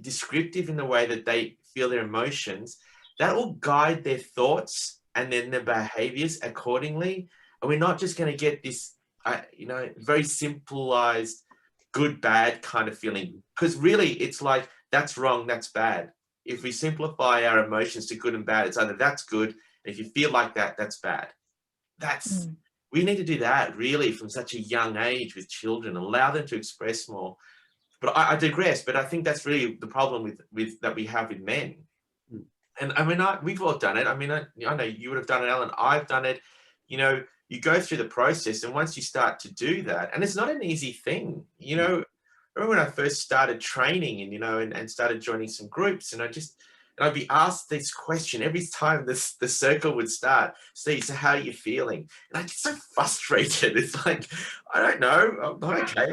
descriptive in the way that they feel their emotions. That will guide their thoughts and then their behaviors accordingly. And we're not just going to get this, very simplified good, bad kind of feeling. Because really it's like, that's wrong, that's bad. If we simplify our emotions to good and bad, it's either that's good, and if you feel like that, that's bad. We need to do that really from such a young age with children, allow them to express more. But I digress, but I think that's really the problem with that we have with men. And I mean, we've all done it. I mean, I know you would have done it, Ellen. I've done it. You go through the process, and once you start to do that, and it's not an easy thing. I remember when I first started training and started joining some groups, and I'd be asked this question every time the circle would start. Steve, so how are you feeling? And I'd get so frustrated. It's like, I don't know, I'm okay.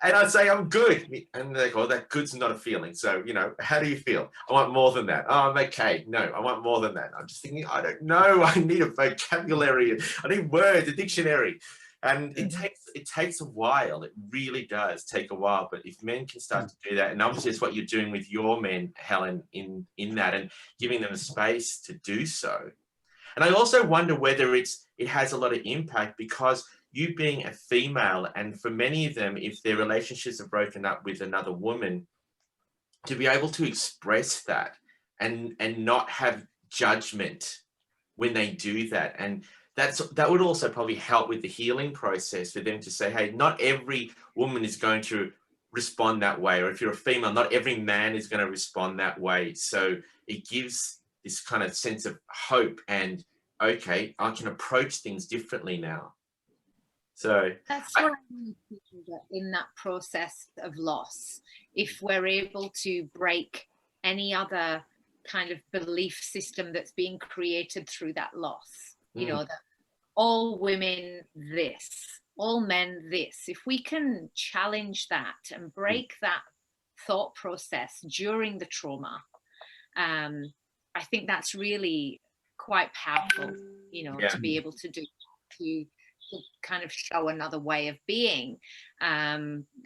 And I'd say, I'm good. And they're like, oh, that good's not a feeling. So, how do you feel? I want more than that. Oh, I'm okay. No, I want more than that. I'm just thinking, I don't know. I need a vocabulary. I need words, a dictionary. And it takes a while. It really does take a while. But if men can start to do that, and obviously it's what you're doing with your men, Helen, in that, and giving them a space to do so. And I also wonder whether it has a lot of impact because you being a female, and for many of them, if their relationships are broken up with another woman, to be able to express that and not have judgment when they do that. And that would also probably help with the healing process for them to say, hey, not every woman is going to respond that way. Or if you're a female, not every man is going to respond that way. So it gives this kind of sense of hope and, okay, I can approach things differently now. So that's what I mean in that process of loss. If we're able to break any other kind of belief system that's being created through that loss, that all women this, all men this, if we can challenge that and break that thought process during the trauma, I think that's really quite powerful, to be able to do, to kind of show another way of being,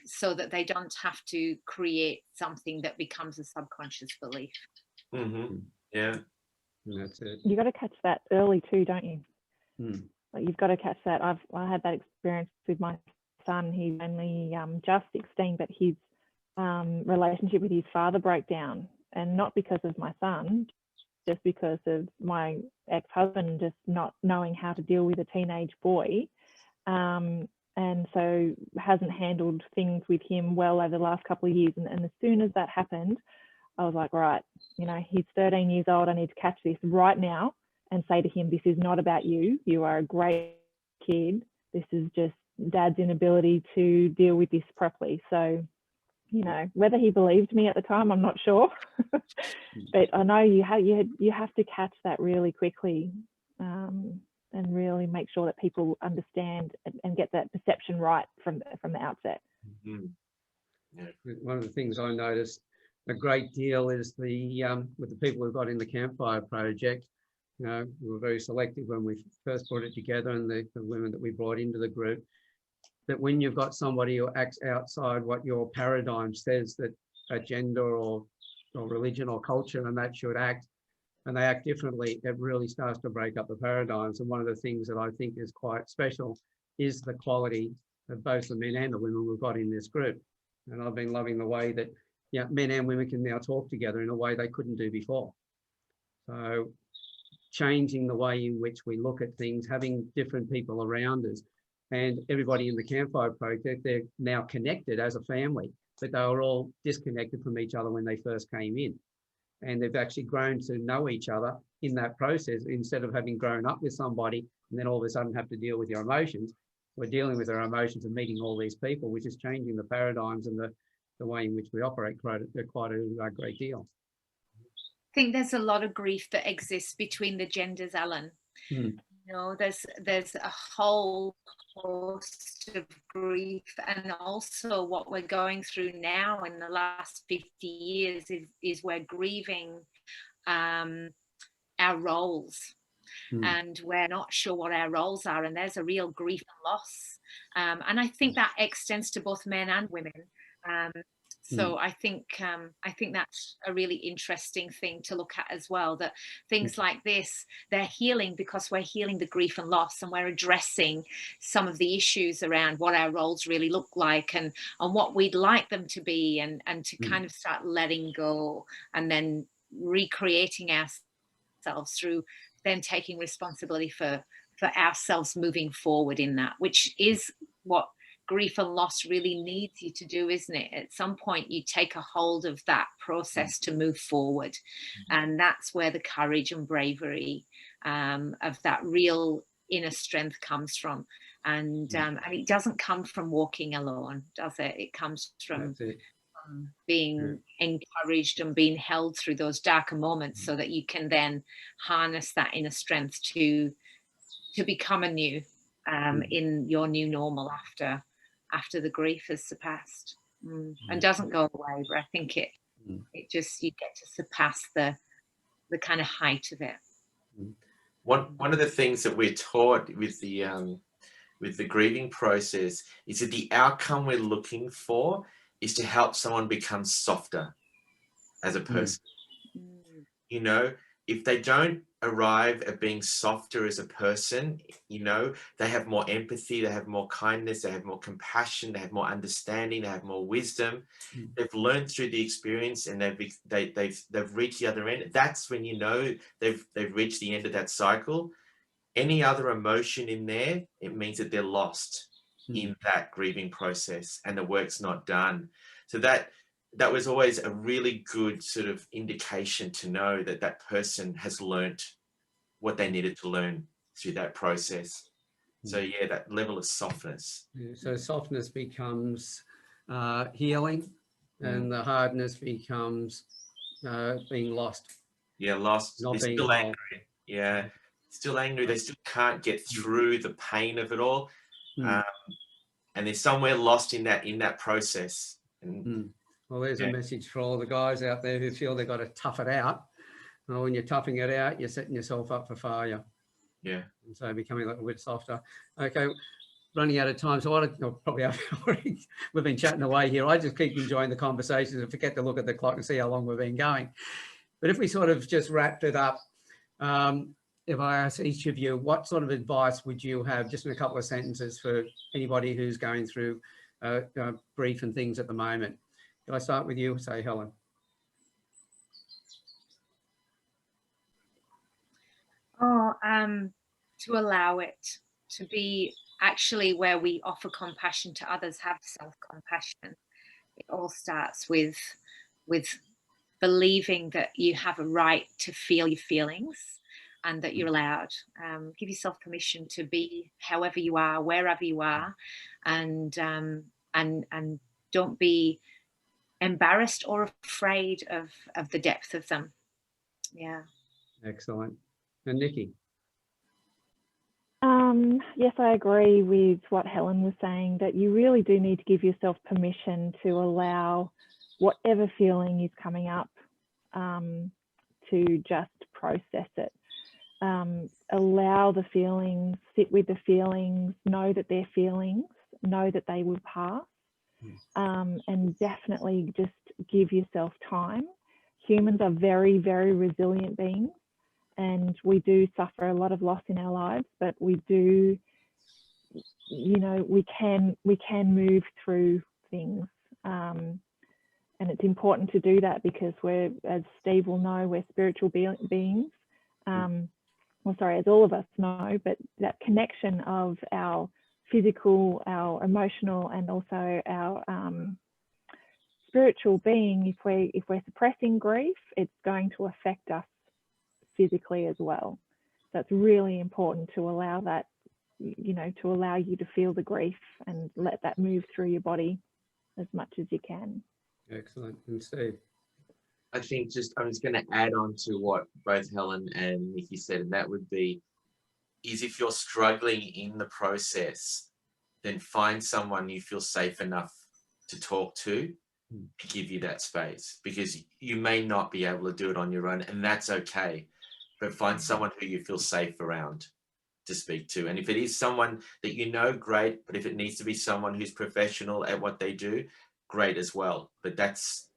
so that they don't have to create something that becomes a subconscious belief. Yeah. And that's it. You got to catch that early too, don't you? Mm. You've got to catch that. I had that experience with my son. He's only just 16, but his relationship with his father broke down, and not because of my son, just because of my ex-husband just not knowing how to deal with a teenage boy, and so hasn't handled things with him well over the last couple of years. And as soon as that happened, I was like, right, he's 13 years old. I need to catch this right now and say to him, this is not about you. You are a great kid. This is just Dad's inability to deal with this properly. So, whether he believed me at the time, I'm not sure. But I know you have to catch that really quickly, and really make sure that people understand and get that perception right from the outset. Yeah. One of the things I noticed a great deal is with the people we've got in the Campfire Project. We were very selective when we first brought it together, and the women that we brought into the group, that when you've got somebody who acts outside what your paradigm says that a gender or religion or culture and that should act, and they act differently, it really starts to break up the paradigms. And one of the things that I think is quite special is the quality of both the men and the women we've got in this group. And I've been loving the way that men and women can now talk together in a way they couldn't do before. So changing the way in which we look at things, having different people around us, and everybody in the Campfire Project, they're now connected as a family, but they were all disconnected from each other when they first came in. And they've actually grown to know each other in that process, instead of having grown up with somebody and then all of a sudden have to deal with your emotions. We're dealing with our emotions and meeting all these people, which is changing the paradigms and the way in which we operate quite a great deal. I think there's a lot of grief that exists between the genders, Alan. There's a whole host of grief, and also what we're going through now in the last 50 years is we're grieving our roles. and we're not sure what our roles are, and there's a real grief and loss, and I think that extends to both men and women. So I think that's a really interesting thing to look at as well, that things like this, they're healing because we're healing the grief and loss, and we're addressing some of the issues around what our roles really look like, and what we'd like them to be, and to kind of start letting go and then recreating ourselves through then taking responsibility for ourselves moving forward in that, which is what grief and loss really needs you to do, isn't it? At some point you take a hold of that process to move forward, and that's where the courage and bravery of that real inner strength comes from, and it doesn't come from walking alone, does it? It comes from being encouraged and being held through those darker moments, so that you can then harness that inner strength to become anew in your new normal after the grief has surpassed, and doesn't go away, but I think it just, you get to surpass the kind of height of it. One of the things that we're taught with the grieving process is that the outcome we're looking for is to help someone become softer as a person. You know, if they don't arrive at being softer as a person, you know, they have more empathy, they have more kindness, they have more compassion, they have more understanding, they have more wisdom. They've learned through the experience, and they've reached the other end. That's when you know they've reached the end of that cycle. Any other emotion in there, it means that they're lost in that grieving process, and the work's not done. So that was always a really good sort of indication to know that that person has learnt what they needed to learn through that process. So yeah, that level of softness. So softness becomes healing, and the hardness becomes being lost. Yeah, lost. Not They're being still involved. angry. Yeah, still angry. They still can't get through the pain of it all. And they're somewhere lost in that process. And well, there's a message for all the guys out there who feel they've got to tough it out. Well, when you're toughing it out, you're setting yourself up for failure. Yeah. And so becoming a little bit softer. Okay, running out of time. So we've been chatting away here. I just keep enjoying the conversations and forget to look at the clock and see how long we've been going. But if we sort of just wrapped it up, if I ask each of you, what sort of advice would you have, just in a couple of sentences, for anybody who's going through grief and things at the moment? Can I start with you? Say, Helen. To allow it to be actually where we offer compassion to others, have self-compassion. It all starts with believing that you have a right to feel your feelings, and that you're allowed. Give yourself permission to be however you are, wherever you are, and don't be embarrassed or afraid of the depth of them. Yeah. Excellent. And Nicque? Yes, I agree with what Helen was saying, that you really do need to give yourself permission to allow whatever feeling is coming up, to just process it. Allow the feelings, sit with the feelings, know that they're feelings, know that they will pass, and definitely just give yourself time. Humans are very, very resilient beings, and we do suffer a lot of loss in our lives, but we do, you know, we can move through things. And it's important to do that because we're, as Steve will know, we're spiritual beings. Well, sorry, as all of us know, but that connection of our physical, our emotional, and also our spiritual being, if we're suppressing grief, it's going to affect us physically as well. So it's really important to allow that, you know, to allow you to feel the grief and let that move through your body as much as you can. Excellent. And Steve? I think I'm just going to add on to what both Helen and Nicque said, and that would be, is if you're struggling in the process, then find someone you feel safe enough to talk to give you that space, because you may not be able to do it on your own, and that's okay. but find someone who you feel safe around to speak to. And if it is someone that you know, great, but if it needs to be someone who's professional at what they do, great as well. But that's,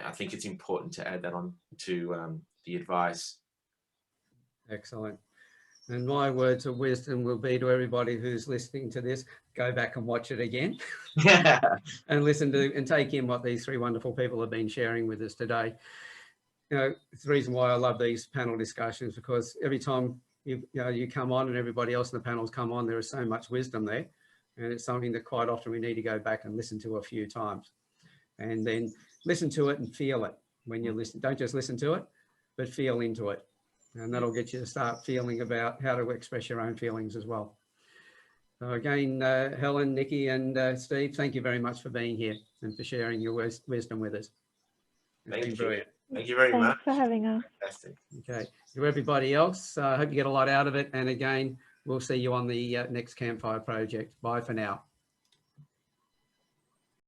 I think it's important to add that on to the advice. Excellent. And my words of wisdom will be to everybody who's listening to this, go back and watch it again and listen to and take in what these three wonderful people have been sharing with us today. You know, it's the reason why I love these panel discussions, because every time you come on and everybody else in the panels come on, there is so much wisdom there. And it's something that quite often we need to go back and listen to a few times, and then listen to it and feel it when you listen. Don't just listen to it, but feel into it. And that'll get you to start feeling about how to express your own feelings as well. So again, Helen, Nicque and Steve, thank you very much for being here and for sharing your wisdom with us. Thank you. Brilliant. Thank you very much. Thanks for having us. Fantastic. Okay, to everybody else, I hope you get a lot out of it. And again, we'll see you on the next Campfire Project. Bye for now.